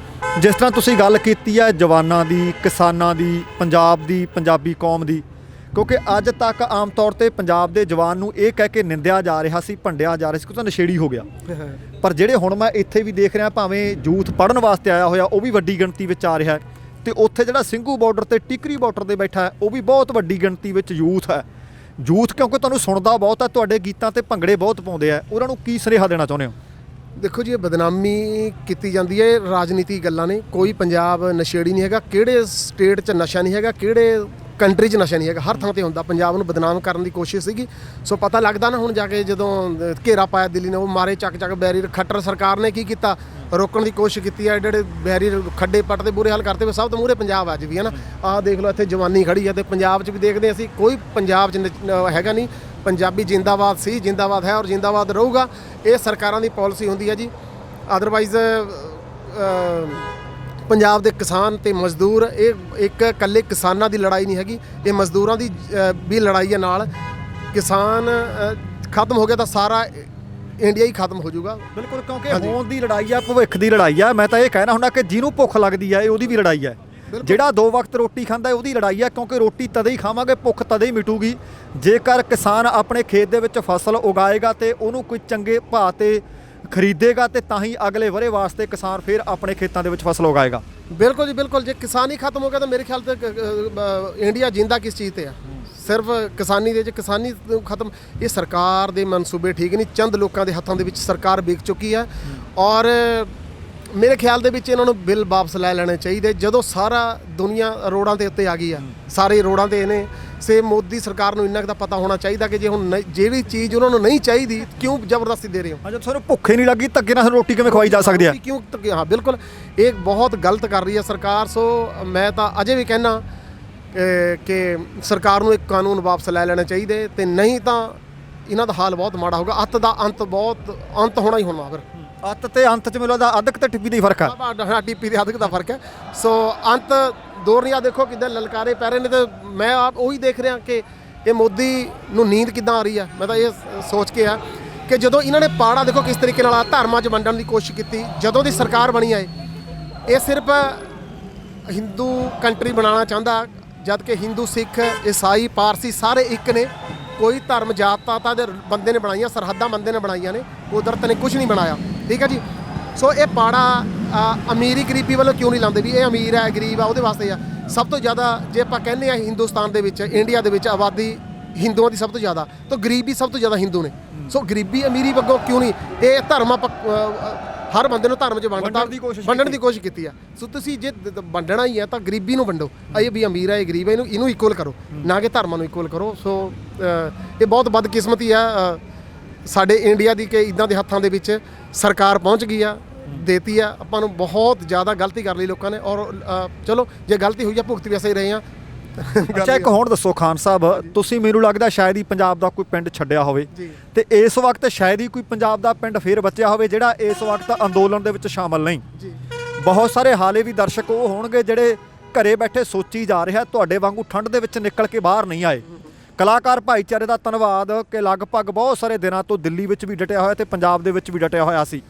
ਜਿਸ ਤਰ੍ਹਾਂ ਤੁਸੀਂ ਗੱਲ ਕੀਤੀ ਹੈ ਜਵਾਨਾਂ ਦੀ, ਕਿਸਾਨਾਂ ਦੀ, ਪੰਜਾਬ ਦੀ, ਪੰਜਾਬੀ ਕੌਮ ਦੀ, ਕਿਉਂਕਿ ਅੱਜ ਤੱਕ ਆਮ ਤੌਰ ਤੇ ਪੰਜਾਬ ਦੇ ਜਵਾਨ ਨੂੰ ਇਹ ਕਹਿ ਕੇ ਨਿੰਦਿਆ ਜਾ ਰਿਹਾ ਸੀ, ਭੰਡਿਆ ਜਾ ਰਿਹਾ ਸੀ ਕਿ ਉਹ ਤਾਂ ਨਸ਼ੇੜੀ ਹੋ ਗਿਆ। ਪਰ ਜਿਹੜੇ ਹੁਣ ਮੈਂ ਇੱਥੇ ਵੀ ਦੇਖ ਰਿਹਾ, ਭਾਵੇਂ ਯੂਥ ਪੜ੍ਹਨ ਵਾਸਤੇ ਆਇਆ ਹੋਇਆ ਉਹ ਵੀ ਵੱਡੀ ਗਿਣਤੀ ਵਿੱਚ ਆ ਰਿਹਾ, ਤੇ ਉੱਥੇ ਜਿਹੜਾ ਸਿੰਘੂ ਬਾਰਡਰ ਤੇ ਟਿਕਰੀ ਬਾਰਡਰ 'ਤੇ ਬੈਠਾ ਹੈ ਉਹ ਵੀ ਬਹੁਤ ਵੱਡੀ ਗਿਣਤੀ ਵਿੱਚ ਯੂਥ ਹੈ। ਯੂਥ ਕਿਉਂਕਿ ਤੁਹਾਨੂੰ ਸੁਣਦਾ ਬਹੁਤ ਹੈ, ਤੁਹਾਡੇ ਗੀਤਾਂ ਤੇ ਭੰਗੜੇ ਬਹੁਤ ਪਾਉਂਦੇ ਆ, ਉਹਨਾਂ ਨੂੰ ਕੀ ਸੁਨੇਹਾ ਦੇਣਾ ਚਾਹੁੰਦੇ ਹੋ? ਦੇਖੋ ਜੀ, ਇਹ ਬਦਨਾਮੀ ਕੀਤੀ ਜਾਂਦੀ ਹੈ, ਰਾਜਨੀਤੀ ਗੱਲਾਂ ਨੇ। ਕੋਈ ਪੰਜਾਬ ਨਸ਼ੇੜੀ ਨਹੀਂ ਹੈਗਾ, ਕਿਹੜੇ ਸਟੇਟ 'ਚ ਨਸ਼ਾ ਨਹੀਂ ਹੈਗਾ, ਕਿਹੜੇ ਕੰਟਰੀ 'ਚ ਨਸ਼ਾ ਨਹੀਂ ਹੈਗਾ, ਹਰ ਥਾਂ ਤੇ ਹੁੰਦਾ। ਪੰਜਾਬ ਨੂੰ ਬਦਨਾਮ ਕਰਨ ਦੀ ਕੋਸ਼ਿਸ਼ ਸੀਗੀ। ਸੋ ਪਤਾ ਲੱਗਦਾ ਨਾ ਹੁਣ ਜਾ ਕੇ ਜਦੋਂ ਘੇਰਾ ਪਾਇਆ ਦਿੱਲੀ ਨੇ, ਉਹ ਮਾਰੇ ਚੱਕ ਬੈਰੀਅਰ। ਖੱਟਰ ਸਰਕਾਰ ਨੇ ਕੀ ਕੀਤਾ, ਰੋਕਣ ਦੀ ਕੋਸ਼ਿਸ਼ ਕੀਤੀ ਹੈ, ਜਿਹੜੇ ਬੈਰੀਅਰ ਖੱਡੇ ਪੱਟ ਤੇ ਬੁਰੇ ਹਾਲ ਕਰਤੇ ਹੋਏ। ਸਭ ਤੋਂ ਮੂਹਰੇ ਪੰਜਾਬ ਅੱਜ ਵੀ ਹੈ ਨਾ। ਆਹ ਦੇਖ ਲਓ ਇੱਥੇ ਜਵਾਨੀ ਖੜੀ ਹੈ, ਤੇ ਪੰਜਾਬ 'ਚ ਵੀ ਦੇਖਦੇ ਅਸੀਂ ਕੋਈ ਪੰਜਾਬ 'ਚ ਹੈਗਾ ਨਹੀਂ। ਪੰਜਾਬੀ ਜਿੰਦਾਬਾਦ ਸੀ, ਜਿੰਦਾਬਾਦ ਹੈ, ਔਰ ਜਿੰਦਾਬਾਦ ਰਹੂਗਾ। ਇਹ ਸਰਕਾਰਾਂ ਦੀ ਪਾਲਿਸੀ ਹੁੰਦੀ ਹੈ ਜੀ। ਅਦਰਵਾਈਜ਼ ਪੰਜਾਬ ਦੇ ਕਿਸਾਨ ਤੇ ਮਜ਼ਦੂਰ, ਇਹ ਇੱਕ ਇਕੱਲੇ ਕਿਸਾਨਾਂ ਦੀ ਲੜਾਈ ਨਹੀਂ ਹੈਗੀ, ਇਹ ਮਜ਼ਦੂਰਾਂ ਦੀ ਵੀ ਲੜਾਈ ਹੈ ਨਾਲ। ਕਿਸਾਨ ਖਤਮ ਹੋ ਗਿਆ ਤਾਂ ਸਾਰਾ ਇੰਡੀਆ ਹੀ ਖਤਮ ਹੋ ਜਾਊਗਾ। ਬਿਲਕੁਲ, ਕਿਉਂਕਿ ਹੋਂਦ ਦੀ ਲੜਾਈ ਆ, ਭਵਿੱਖ ਦੀ ਲੜਾਈ ਆ। ਮੈਂ ਤਾਂ ਇਹ ਕਹਿਣਾ ਹੁੰਦਾ ਕਿ ਜਿਹਨੂੰ ਭੁੱਖ ਲੱਗਦੀ ਆ, ਇਹ ਉਹਦੀ ਵੀ ਲੜਾਈ ਹੈ। ਜਿਹੜਾ 2 ਵਕਤ ਰੋਟੀ ਖਾਂਦਾ, ਉਹਦੀ ਲੜਾਈ ਆ, ਕਿਉਂਕਿ ਰੋਟੀ ਤਦੇ ਹੀ ਖਾਵਾਂਗੇ, ਭੁੱਖ ਤਦੇ ਹੀ ਮਿਟੂਗੀ ਜੇਕਰ ਕਿਸਾਨ ਆਪਣੇ ਖੇਤ ਦੇ ਵਿੱਚ ਫਸਲ ਉਗਾਏਗਾ ਤੇ ਉਹਨੂੰ ਕੋਈ ਚੰਗੇ ਭਾਅ ਤੇ ਖਰੀਦੇਗਾ, ਤੇ ਤਾਂ ਹੀ ਅਗਲੇ ਵਰੇ ਵਾਸਤੇ ਕਿਸਾਨ ਫਿਰ ਆਪਣੇ ਖੇਤਾਂ ਦੇ ਵਿੱਚ ਫਸਲ ਉਗਾਏਗਾ। ਬਿਲਕੁਲ ਜੀ, ਬਿਲਕੁਲ। ਜੇ ਕਿਸਾਨ ਹੀ ਖਤਮ ਹੋ ਗਿਆ ਤਾਂ ਮੇਰੇ ਖਿਆਲ ਤੇ ਇੰਡੀਆ ਜਿੰਦਾ ਕਿਸ ਚੀਜ਼ ਤੇ ਆ? ਸਿਰਫ ਕਿਸਾਨੀ ਦੇ, ਜੇ ਕਿਸਾਨੀ ਖਤਮ, ਇਹ ਸਰਕਾਰ ਦੇ ਮਨਸੂਬੇ ਠੀਕ ਨਹੀਂ। ਚੰਦ ਲੋਕਾਂ ਦੇ ਹੱਥਾਂ ਦੇ ਵਿੱਚ ਸਰਕਾਰ ਵਿਕ ਚੁੱਕੀ ਹੈ, ਔਰ ਮੇਰੇ ਖਿਆਲ ਦੇ ਵਿੱਚ ਇਹਨਾਂ ਨੂੰ ਬਿੱਲ ਵਾਪਸ ਲੈ ਲੈਣੇ ਚਾਹੀਦੇ। ਜਦੋਂ ਸਾਰਾ ਦੁਨੀਆ ਰੋਡਾਂ ਦੇ ਉੱਤੇ ਆ ਗਈ ਆ, ਸਾਰੇ ਰੋਡਾਂ ਤੇ ਨੇ, ਸੇ ਮੋਦੀ ਸਰਕਾਰ ਨੂੰ ਇੰਨਾ ਕੁ ਤਾਂ ਪਤਾ ਹੋਣਾ ਚਾਹੀਦਾ ਕਿ ਜੇ ਹੁਣ ਜਿਹੜੀ ਚੀਜ਼ ਉਹਨਾਂ ਨੂੰ ਨਹੀਂ ਚਾਹੀਦੀ, ਕਿਉਂ ਜ਼ਬਰਦਸਤੀ ਦੇ ਰਹੇ ਹੋ? ਜਦ ਤੁਹਾਨੂੰ ਭੁੱਖੇ ਨਹੀਂ ਲੱਗੀ, ਧੱਕੇ ਨਾਲ ਰੋਟੀ ਕਿਵੇਂ ਖਵਾਈ ਜਾ ਸਕਦੀ ਹੈ? ਕਿਉਂ ਧੱਕੇ? ਹਾਂ ਬਿਲਕੁਲ, ਇਹ ਬਹੁਤ ਗਲਤ ਕਰ ਰਹੀ ਹੈ ਸਰਕਾਰ। ਸੋ ਮੈਂ ਤਾਂ ਅਜੇ ਵੀ ਕਹਿਣਾ ਕਿ ਸਰਕਾਰ ਨੂੰ ਇੱਕ ਕਾਨੂੰਨ ਵਾਪਸ ਲੈ ਲੈਣੇ ਚਾਹੀਦੇ, ਤੇ ਨਹੀਂ ਤਾਂ ਇਹਨਾਂ ਦਾ ਹਾਲ ਬਹੁਤ ਮਾੜਾ ਹੋਊਗਾ। ਅੰਤ ਦਾ ਅੰਤ ਹੋਣਾ ਹੀ ਹੋਣਾ। ਫਿਰ ਅੱਤ ਤੇ ਅੰਤ 'ਚ ਮੈਨੂੰ ਲੱਗਦਾ ਅੱਧਕ ਤੇ ਟਿੱਪੀ ਦਾ ਹੀ ਫਰਕ ਹੈ। ਹਾਂ, ਟੀਪੀ ਦੇ ਅੱਧਕ ਦਾ ਫਰਕ ਹੈ। ਸੋ ਅੰਤ ਦੌਰ ਨਹੀਂ ਆ। ਦੇਖੋ ਕਿੱਦਾਂ ਲਲਕਾਰੇ ਪੈ ਰਹੇ ਨੇ, ਤੇ ਮੈਂ ਆਪ ਉਹੀ ਦੇਖ ਰਿਹਾ ਕਿ ਇਹ ਮੋਦੀ ਨੂੰ ਨੀਂਦ ਕਿੱਦਾਂ ਆ ਰਹੀ ਆ। ਮੈਂ ਤਾਂ ਇਹ ਸੋਚ ਕੇ ਆ ਕਿ ਜਦੋਂ ਇਹਨਾਂ ਨੇ ਪਾੜਾ ਦੇਖੋ ਕਿਸ ਤਰੀਕੇ ਨਾਲ ਧਰਮਾਂ 'ਚ ਵੰਡਣ ਦੀ ਕੋਸ਼ਿਸ਼ ਕੀਤੀ, ਜਦੋਂ ਦੀ ਸਰਕਾਰ ਬਣੀ ਹੈ, ਇਹ ਸਿਰਫ ਹਿੰਦੂ ਕੰਟਰੀ ਬਣਾਉਣਾ ਚਾਹੁੰਦਾ, ਜਦ ਕਿ ਹਿੰਦੂ, ਸਿੱਖ, ਈਸਾਈ, ਪਾਰਸੀ ਸਾਰੇ ਇੱਕ ਨੇ। ਕੋਈ ਧਰਮ ਜਾਤ ਪਾਤਾਂ ਦੇ ਬੰਦੇ ਨੇ ਬਣਾਈਆਂ, ਸਰਹੱਦਾਂ ਬੰਦੇ ਨੇ ਬਣਾਈਆਂ ਨੇ, ਕੁਦਰਤ ਨੇ ਕੁਝ ਨਹੀਂ ਬਣਾਇਆ। ਠੀਕ ਹੈ ਜੀ। ਸੋ ਇਹ ਪਾੜਾ ਅਮੀਰੀ ਗਰੀਬੀ ਵੱਲੋਂ ਕਿਉਂ ਨਹੀਂ ਲਾਉਂਦੇ ਵੀ ਇਹ ਅਮੀਰ ਹੈ ਗਰੀਬ ਆ, ਉਹਦੇ ਵਾਸਤੇ ਆ। ਸਭ ਤੋਂ ਜ਼ਿਆਦਾ ਜੇ ਆਪਾਂ ਕਹਿੰਦੇ ਆ ਹਿੰਦੁਸਤਾਨ ਦੇ ਵਿੱਚ, ਇੰਡੀਆ ਦੇ ਵਿੱਚ ਆਬਾਦੀ ਹਿੰਦੂਆਂ ਦੀ ਸਭ ਤੋਂ ਜ਼ਿਆਦਾ, ਤਾਂ ਗਰੀਬ ਵੀ ਸਭ ਤੋਂ ਜ਼ਿਆਦਾ ਹਿੰਦੂ ਨੇ। ਸੋ ਗਰੀਬੀ ਅਮੀਰੀ ਵੱਲੋਂ ਕਿਉਂ ਨਹੀਂ? ਇਹ ਧਰਮ ਹਰ ਬੰਦੇ ਨੂੰ ਧਰਮ 'ਚ ਵੰਡਣ ਦੀ ਕੋਸ਼ਿਸ਼ ਕੀਤੀ ਆ। ਸੋ ਤੁਸੀਂ ਜੇ ਵੰਡਣਾ ਹੀ ਹੈ ਤਾਂ ਗਰੀਬੀ ਨੂੰ ਵੰਡੋ। ਇਹ ਵੀ ਅਮੀਰ ਹੈ, ਇਹ ਗਰੀਬ ਹੈ, ਇਹਨੂੰ ਇਕੁਅਲ ਕਰੋ, ਨਾ ਕਿ ਧਰਮਾਂ ਨੂੰ ਇਕੁਅਲ ਕਰੋ। ਸੋ ਇਹ ਬਹੁਤ ਬਦਕਿਸਮਤੀ ਆ ਸਾਡੇ ਇੰਡੀਆ ਦੀ ਕਿ ਇੱਦਾਂ ਦੇ ਹੱਥਾਂ ਦੇ ਵਿੱਚ ਸਰਕਾਰ ਪਹੁੰਚ ਗਈ ਆ, ਦੇਤੀ ਆ। ਆਪਾਂ ਨੂੰ ਬਹੁਤ ਜ਼ਿਆਦਾ ਗਲਤੀ ਕਰ ਲਈ ਲੋਕਾਂ ਨੇ, ਔਰ ਚਲੋ ਜੇ ਗਲਤੀ ਹੋਈ ਆ, ਭੁਗਤ ਵੀ ਅਸੀਂ ਰਹੇ ਹਾਂ। ਅੱਛਾ, ਇੱਕ ਹੁਣ ਦੱਸੋ ਖਾਨ ਸਾਹਿਬ, ਤੁਸੀਂ ਮੈਨੂੰ ਲੱਗਦਾ ਸ਼ਾਇਦ ਹੀ ਪੰਜਾਬ ਦਾ ਕੋਈ ਪਿੰਡ ਛੱਡਿਆ ਹੋਵੇ, ਤੇ ਇਸ ਵਕਤ ਸ਼ਾਇਦ ਹੀ ਕੋਈ ਪੰਜਾਬ ਦਾ ਪਿੰਡ ਫੇਰ ਬਚਿਆ ਹੋਵੇ ਜਿਹੜਾ ਇਸ ਵਕਤ ਅੰਦੋਲਨ ਦੇ ਵਿੱਚ ਸ਼ਾਮਲ ਨਹੀਂ। ਬਹੁਤ ਸਾਰੇ ਹਾਲੇ ਵੀ ਦਰਸ਼ਕ ਉਹ ਹੋਣਗੇ ਜਿਹੜੇ ਘਰੇ ਬੈਠੇ ਸੋਚੀ ਜਾ ਰਿਹਾ, ਤੁਹਾਡੇ ਵਾਂਗੂ ਠੰਡ ਦੇ ਵਿੱਚ ਨਿਕਲ ਕੇ ਬਾਹਰ ਨਹੀਂ ਆਏ। ਕਲਾਕਾਰ ਭਾਈਚਾਰੇ ਦਾ ਧੰਨਵਾਦ ਕਿ ਲਗਭਗ ਬਹੁਤ ਸਾਰੇ ਦਿਨਾਂ ਤੋਂ ਦਿੱਲੀ ਵਿੱਚ ਵੀ ਡਟਿਆ ਹੋਇਆ ਤੇ ਪੰਜਾਬ ਦੇ ਵਿੱਚ ਵੀ ਡਟਿਆ ਹੋਇਆ ਸੀ।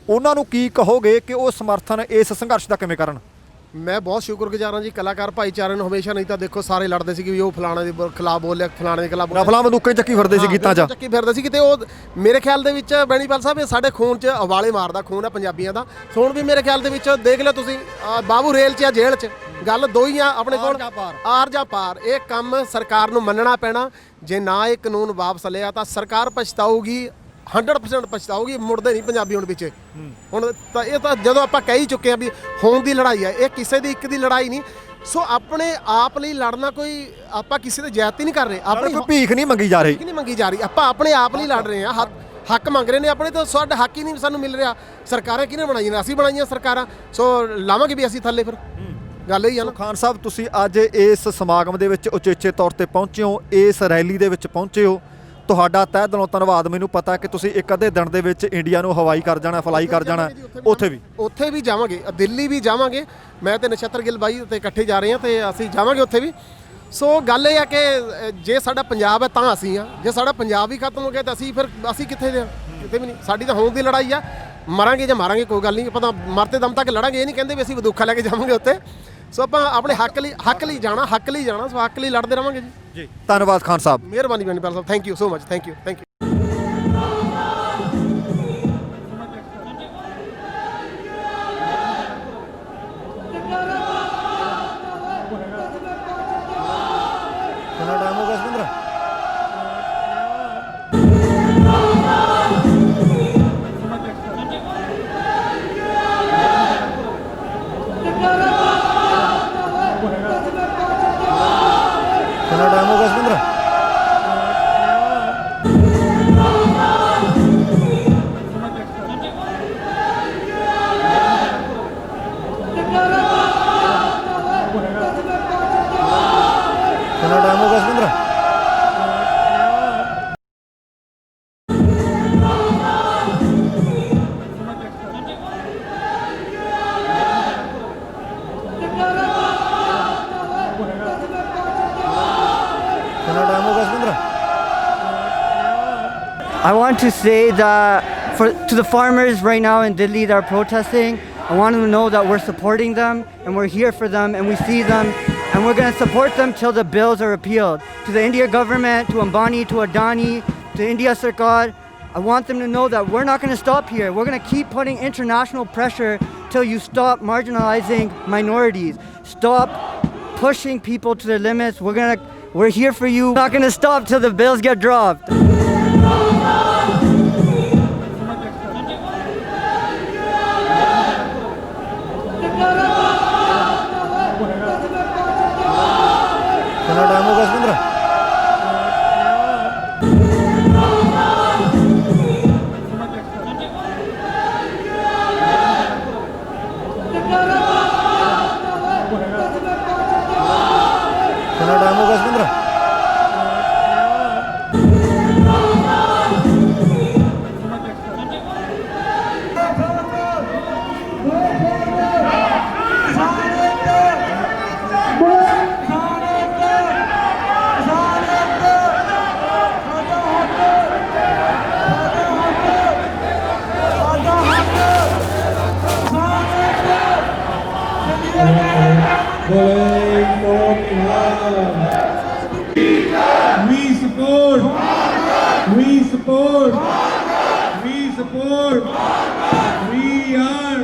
ਉਹਨਾਂ ਨੂੰ ਕੀ ਕਹੋਗੇ ਕਿ ਉਹ ਸਮਰਥਨ ਇਸ ਸੰਘਰਸ਼ ਦਾ ਕਿਵੇਂ ਕਰਨ? ਮੈਂ ਬਹੁਤ ਸ਼ੁਕਰਗੁਜ਼ਾਰ ਹਾਂ ਜੀ ਕਲਾਕਾਰ ਭਾਈਚਾਰੇ ਨੂੰ ਹਮੇਸ਼ਾ। ਨਹੀਂ ਤਾਂ ਦੇਖੋ ਸਾਰੇ ਲੜਦੇ ਸੀ ਕਿ ਵੀ ਉਹ ਫਲਾਣੇ ਦੇ ਖਿਲਾਫ ਬੋਲਿਆ, ਫਲਾਣੇ ਦੇ ਖਿਲਾਫ ਰਫਲਾਂ ਬੰਦੂਕਾਂ ਚੱਕੀ ਫਿਰਦੇ ਸੀ ਗੀਤਾਂ 'ਚ, ਚੱਕੀ ਫਿਰਦੇ ਸੀ ਕਿਤੇ। ਉਹ ਮੇਰੇ ਖਿਆਲ ਦੇ ਵਿੱਚ ਬੈਣੀਪਾਲ ਸਾਹਿਬ, ਇਹ ਸਾਡੇ ਖੂਨ 'ਚ ਉਬਾਲੇ ਮਾਰਦਾ ਖੂਨ ਆ ਪੰਜਾਬੀਆਂ ਦਾ। ਹੁਣ ਵੀ ਮੇਰੇ ਖਿਆਲ ਦੇ ਵਿੱਚ ਦੇਖ ਲਿਓ ਤੁਸੀਂ, ਬਾਬੂ ਰੇਲ 'ਚ ਆ, ਜੇਲ੍ਹ 'ਚ, ਗੱਲ ਦੋ ਹੀ ਆ ਆਪਣੇ ਕੋਲ, ਆਰ ਜਾਂ ਪਾਰ। ਇਹ ਕੰਮ ਸਰਕਾਰ ਨੂੰ ਮੰਨਣਾ ਪੈਣਾ। ਜੇ ਨਾ ਇਹ ਕਾਨੂੰਨ ਵਾਪਸ ਲਿਆ ਤਾਂ ਸਰਕਾਰ ਪਛਤਾਊਗੀ, 100% ਪਛਤਾਊਗੀ। ਮੁੜਦੇ ਨਹੀਂ ਪੰਜਾਬੀ ਹੁਣ ਪਿੱਛੇ। ਹੁਣ ਤਾਂ ਇਹ ਤਾਂ ਜਦੋਂ ਆਪਾਂ ਕਹਿ ਹੀ ਚੁੱਕੇ ਹਾਂ ਵੀ ਹੋਂਦ ਦੀ ਲੜਾਈ ਹੈ, ਇਹ ਕਿਸੇ ਦੀ ਇੱਕ ਦੀ ਲੜਾਈ ਨਹੀਂ। ਸੋ ਆਪਣੇ ਆਪ ਲਈ ਲੜਨਾ, ਕੋਈ ਆਪਾਂ ਕਿਸੇ ਤੇ ਜ਼ਿਆਦਤੀ ਨਹੀਂ ਕਰ ਰਹੇ, ਆਪਣੀ ਭੀਖ ਨਹੀਂ ਮੰਗੀ ਜਾ ਰਹੀ, ਨਹੀਂ ਮੰਗੀ ਜਾ ਰਹੀ, ਆਪਾਂ ਆਪਣੇ ਆਪ ਲਈ ਲੜ ਰਹੇ ਹਾਂ। ਹੱਕ ਮੰਗ ਰਹੇ ਨੇ ਆਪਣੇ ਤੋਂ, ਸਾਡਾ ਹੱਕ ਹੀ ਨਹੀਂ ਸਾਨੂੰ ਮਿਲ ਰਿਹਾ। ਸਰਕਾਰਾਂ ਕਿਹਨੇ ਬਣਾਈਆਂ ਨੇ? ਅਸੀਂ ਬਣਾਈਆਂ ਸਰਕਾਰਾਂ। ਸੋ ਲਾਵਾਂਗੇ ਵੀ ਅਸੀਂ ਥੱਲੇ। ਫਿਰ ਗੱਲ ਇਹੀ ਆ ਨਾ। ਖਾਨ ਸਾਹਿਬ, ਤੁਸੀਂ ਅੱਜ ਇਸ ਸਮਾਗਮ ਦੇ ਵਿੱਚ ਉਚੇਚੇ ਤੌਰ ਤੇ ਪਹੁੰਚੇ ਹੋ, ਇਸ ਰੈਲੀ ਦੇ ਵਿੱਚ ਪਹੁੰਚੇ ਹੋ, ਤੁਹਾਡਾ ਤਹਿ ਦਿਲੋਂ ਧੰਨਵਾਦ। ਮੈਨੂੰ ਪਤਾ ਕਿ ਤੁਸੀਂ ਇੱਕ ਅੱਧੇ ਦਿਨ ਦੇ ਵਿੱਚ ਇੰਡੀਆ ਨੂੰ ਹਵਾਈ ਕਰ ਜਾਣਾ, ਫਲਾਈ ਕਰ ਜਾਣਾ, ਉੱਥੇ ਵੀ ਜਾਵਾਂਗੇ, ਦਿੱਲੀ ਵੀ ਜਾਵਾਂਗੇ। ਮੈਂ ਤੇ ਨਛੱਤਰ ਗਿੱਲ ਬਾਈ ਤੇ ਇਕੱਠੇ ਜਾ ਰਹੇ ਹਾਂ, ਤੇ ਅਸੀਂ ਜਾਵਾਂਗੇ ਉੱਥੇ ਵੀ। ਸੋ ਗੱਲ ਇਹ ਆ ਕਿ ਜੇ ਸਾਡਾ ਪੰਜਾਬ ਹੈ ਤਾਂ ਅਸੀਂ ਆ, ਜੇ ਸਾਡਾ ਪੰਜਾਬ ਹੀ ਖਤਮ ਹੋ ਗਿਆ ਤਾਂ ਅਸੀਂ ਕਿੱਥੇ ਦੇ ਆ? ਕਿਤੇ ਵੀ ਨਹੀਂ। ਸਾਡੀ ਤਾਂ ਹੋਂਦ ਦੀ ਲੜਾਈ ਆ। ਮਰਾਂਗੇ ਜਾਂ ਮਾਰਾਂਗੇ ਕੋਈ ਗੱਲ ਨਹੀਂ, ਆਪਾਂ ਤਾਂ ਮਰਤੇ ਦਮ ਤੱਕ ਲੜਾਂਗੇ। ਇਹ ਨਹੀਂ ਕਹਿੰਦੇ ਵੀ ਅਸੀਂ ਬੰਦੂਕਾਂ ਲੈ ਕੇ ਜਾਵਾਂਗੇ ਉੱਥੇ। ਸੋ ਆਪਾਂ ਆਪਣੇ ਹੱਕ ਲਈ ਜਾਣਾ। ਸੋ ਹੱਕ ਲਈ ਲੜਦੇ ਰਹਾਂਗੇ ਜੀ। ਧੰਨਵਾਦ ਖਾਨ ਸਾਹਿਬ, ਮਿਹਰਬਾਨੀ ਬੈਣੀਪਾਲ ਸਾਹਿਬ, thank you so much, thank you. ਕਿੰਨਾ ਟਾਈਮ ਹੋ ਗਿਆ ਸੁਰਿੰਦਰ? ਕਿੰਨਾ ਟਾਈਮ ਹੋ ਗਿਆ ਸੁਰਿੰਦਰ? ਕਿੰਨਾ ਟਾਈਮ ਹੋ ਗਿਆ Surinder? I want to say that to the farmers right now in Delhi that are protesting, I want them to know that we're supporting them and we're here for them and we see them and we're going to support them till the bills are repealed. To the India government, to Ambani, to Adani, to India Sarkar, I want them to know that we're not going to stop here. We're going to keep putting international pressure till you stop marginalizing minorities. Stop pushing people to their limits. We're here for you. We're not going to stop till the bills get dropped. ਕਿੰਨਾ time ਹੋ ਗਿਆ ਸੁਰਿੰਦਰ? ਕਿੰਨਾ time ਹੋ ਗਿਆ Surinder? We support. We support. We support. We are.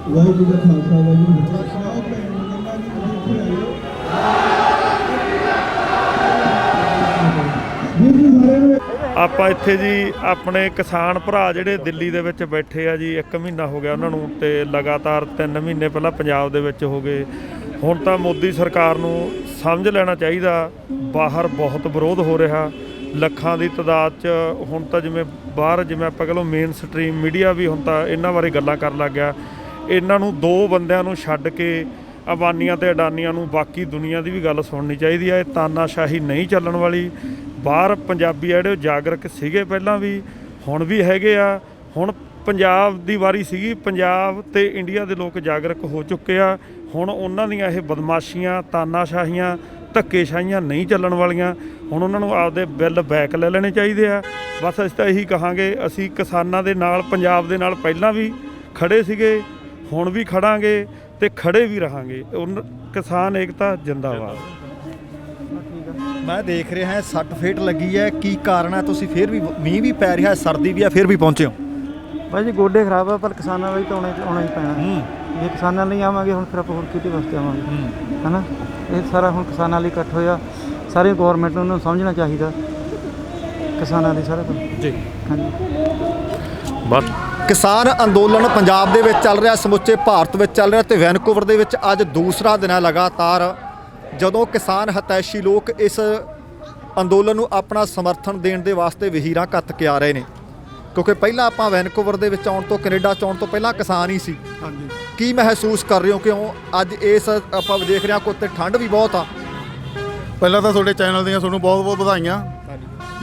Waheguru ਦਾ ਖਾਲਸਾ ਵਾਹਿਗੁਰੂ ਜੀ ਕੀ ਫਤਿਹ। ਆਪਾਂ ਇੱਥੇ ਜੀ ਆਪਣੇ ਕਿਸਾਨ ਭਰਾ ਜਿਹੜੇ ਦਿੱਲੀ ਦੇ ਵਿੱਚ ਬੈਠੇ ਆ ਜੀ 1 ਮਹੀਨਾ ਹੋ ਗਿਆ ਉਹਨਾਂ ਨੂੰ, ਤੇ ਲਗਾਤਾਰ 3 ਮਹੀਨੇ ਪਹਿਲਾਂ ਪੰਜਾਬ ਦੇ ਵਿੱਚ ਹੋ ਗਏ। ਹੁਣ ਤਾਂ ਮੋਦੀ ਸਰਕਾਰ ਨੂੰ ਸਮਝ ਲੈਣਾ ਚਾਹੀਦਾ, ਬਾਹਰ ਬਹੁਤ ਵਿਰੋਧ ਹੋ ਰਿਹਾ, ਲੱਖਾਂ ਦੀ ਤਾਦਾਦ 'ਚ। ਹੁਣ ਤਾਂ ਜਿਵੇਂ ਬਾਹਰ ਜਿਵੇਂ ਆਪਾਂ ਕਹ ਲਓ ਮੇਨ ਸਟਰੀਮ ਮੀਡੀਆ ਵੀ ਹੁਣ ਤਾਂ ਇਹਨਾਂ ਬਾਰੇ ਗੱਲਾਂ ਕਰਨ ਲੱਗ ਗਿਆ। ਇਹਨਾਂ ਨੂੰ 2 ਬੰਦਿਆਂ ਨੂੰ ਛੱਡ ਕੇ ਅੰਬਾਨੀਆਂ ਤੇ ਅਡਾਨੀਆਂ ਨੂੰ ਬਾਕੀ ਦੁਨੀਆ ਦੀ ਵੀ ਗੱਲ ਸੁਣਨੀ ਚਾਹੀਦੀ ਹੈ। ਇਹ ਤਾਨਾਸ਼ਾਹੀ ਨਹੀਂ ਚੱਲਣ ਵਾਲੀ। ਬਾਹਰ ਪੰਜਾਬੀ ਜਿਹੜੇ ਜਾਗਰਕ ਸੀਗੇ ਪਹਿਲਾਂ ਵੀ, ਹੁਣ ਵੀ ਹੈਗੇ ਆ। ਹੁਣ ਪੰਜਾਬ ਦੀ ਵਾਰੀ ਸੀਗੀ, ਪੰਜਾਬ ਤੇ ਇੰਡੀਆ ਦੇ ਲੋਕ ਜਾਗਰਕ ਹੋ ਚੁੱਕੇ ਆ। ਹੁਣ ਉਹਨਾਂ ਦੀਆਂ ਇਹ ਬਦਮਾਸ਼ੀਆਂ, ਤਾਨਾਸ਼ਾਹੀਆਂ, ਧੱਕੇਸ਼ਾਹੀਆਂ ਨਹੀਂ ਚੱਲਣ ਵਾਲੀਆਂ। ਹੁਣ ਉਹਨਾਂ ਨੂੰ ਆਪਦੇ ਬਿੱਲ ਬੈਕ ਲੈ ਲੈਣੇ ਚਾਹੀਦੇ ਆ। ਬਸ ਅਸੀਂ ਤਾਂ ਇਹੀ ਕਹਾਂਗੇ, ਅਸੀਂ ਕਿਸਾਨਾਂ ਦੇ ਨਾਲ, ਪੰਜਾਬ ਦੇ ਨਾਲ ਪਹਿਲਾਂ ਵੀ ਖੜੇ ਸੀਗੇ, ਹੁਣ ਵੀ ਖੜਾਂਗੇ ਤੇ ਖੜੇ ਵੀ ਰਹਾਂਗੇ। ਕਿਸਾਨ ਏਕਤਾ ਜਿੰਦਾਬਾਦ। ਮੈਂ ਦੇਖ ਰਿਹਾ ਹਾਂ 60 ਫੇਟ ਲੱਗੀ ਹੈ, ਕੀ ਕਾਰਨ ਹੈ? ਤੁਸੀਂ ਫਿਰ ਵੀ, ਮੀਂਹ ਵੀ ਪੈ ਰਿਹਾ, ਸਰਦੀ ਵੀ ਆ, ਫਿਰ ਵੀ ਪਹੁੰਚੇ ਹੋ। ਭਾਈ ਜੀ ਗੋਡੇ ਖਰਾਬ ਆ, ਪਰ ਕਿਸਾਨਾਂ ਲਈ ਤਾਂ ਆਉਣਾ ਹੀ ਪੈਣਾ। ਜੇ ਕਿਸਾਨਾਂ ਲਈ ਆਵਾਂਗੇ ਹੁਣ, ਫਿਰ ਆਪਾਂ ਹੋਰ ਕਿਹਦੇ ਵਾਸਤੇ ਆਵਾਂਗੇ, ਹੈ ਨਾ? ਇਹ ਸਾਰਾ ਹੁਣ ਕਿਸਾਨਾਂ ਲਈ ਇਕੱਠ ਹੋਇਆ। ਸਾਰੀ ਗੌਰਮੈਂਟ ਨੂੰ ਸਮਝਣਾ ਚਾਹੀਦਾ ਕਿਸਾਨਾਂ ਦੀ ਸਾਰਾ ਕੁਝ ਜੀ। ਹਾਂਜੀ ਬਸ ਕਿਸਾਨ ਅੰਦੋਲਨ ਪੰਜਾਬ ਦੇ ਵਿੱਚ ਚੱਲ ਰਿਹਾ, ਸਮੁੱਚੇ ਭਾਰਤ ਵਿੱਚ ਚੱਲ ਰਿਹਾ, ਤੇ ਵੈਨਕੂਵਰ ਦੇ ਵਿੱਚ ਅੱਜ ਦੂਸਰਾ ਦਿਨ ਹੈ ਲਗਾਤਾਰ ਜਦੋਂ ਕਿਸਾਨ ਹਿਤੈਸ਼ੀ ਲੋਕ ਇਸ ਅੰਦੋਲਨ ਨੂੰ ਆਪਣਾ ਸਮਰਥਨ ਦੇਣ ਦੇ ਵਾਸਤੇ ਵਹੀਰਾਂ ਘੱਤ ਕੇ ਆ ਰਹੇ ਨੇ। ਕਿਉਂਕਿ ਪਹਿਲਾਂ ਆਪਾਂ ਵੈਨਕੂਵਰ ਦੇ ਵਿੱਚ ਆਉਣ ਤੋਂ, ਕੈਨੇਡਾ 'ਚ ਆਉਣ ਤੋਂ ਪਹਿਲਾਂ ਕਿਸਾਨ ਹੀ ਸੀ। ਹਾਂਜੀ, ਕੀ ਮਹਿਸੂਸ ਕਰ ਰਹੇ ਹੋ? ਕਿਉਂ ਅੱਜ ਇਸ ਆਪਾਂ ਦੇਖ ਰਹੇ ਹਾਂ ਕਿ ਉੱਤੇ ਠੰਡ ਵੀ ਬਹੁਤ ਆ। ਪਹਿਲਾਂ ਤਾਂ ਤੁਹਾਡੇ ਚੈਨਲ ਦੀਆਂ ਤੁਹਾਨੂੰ ਬਹੁਤ ਬਹੁਤ ਵਧਾਈਆਂ।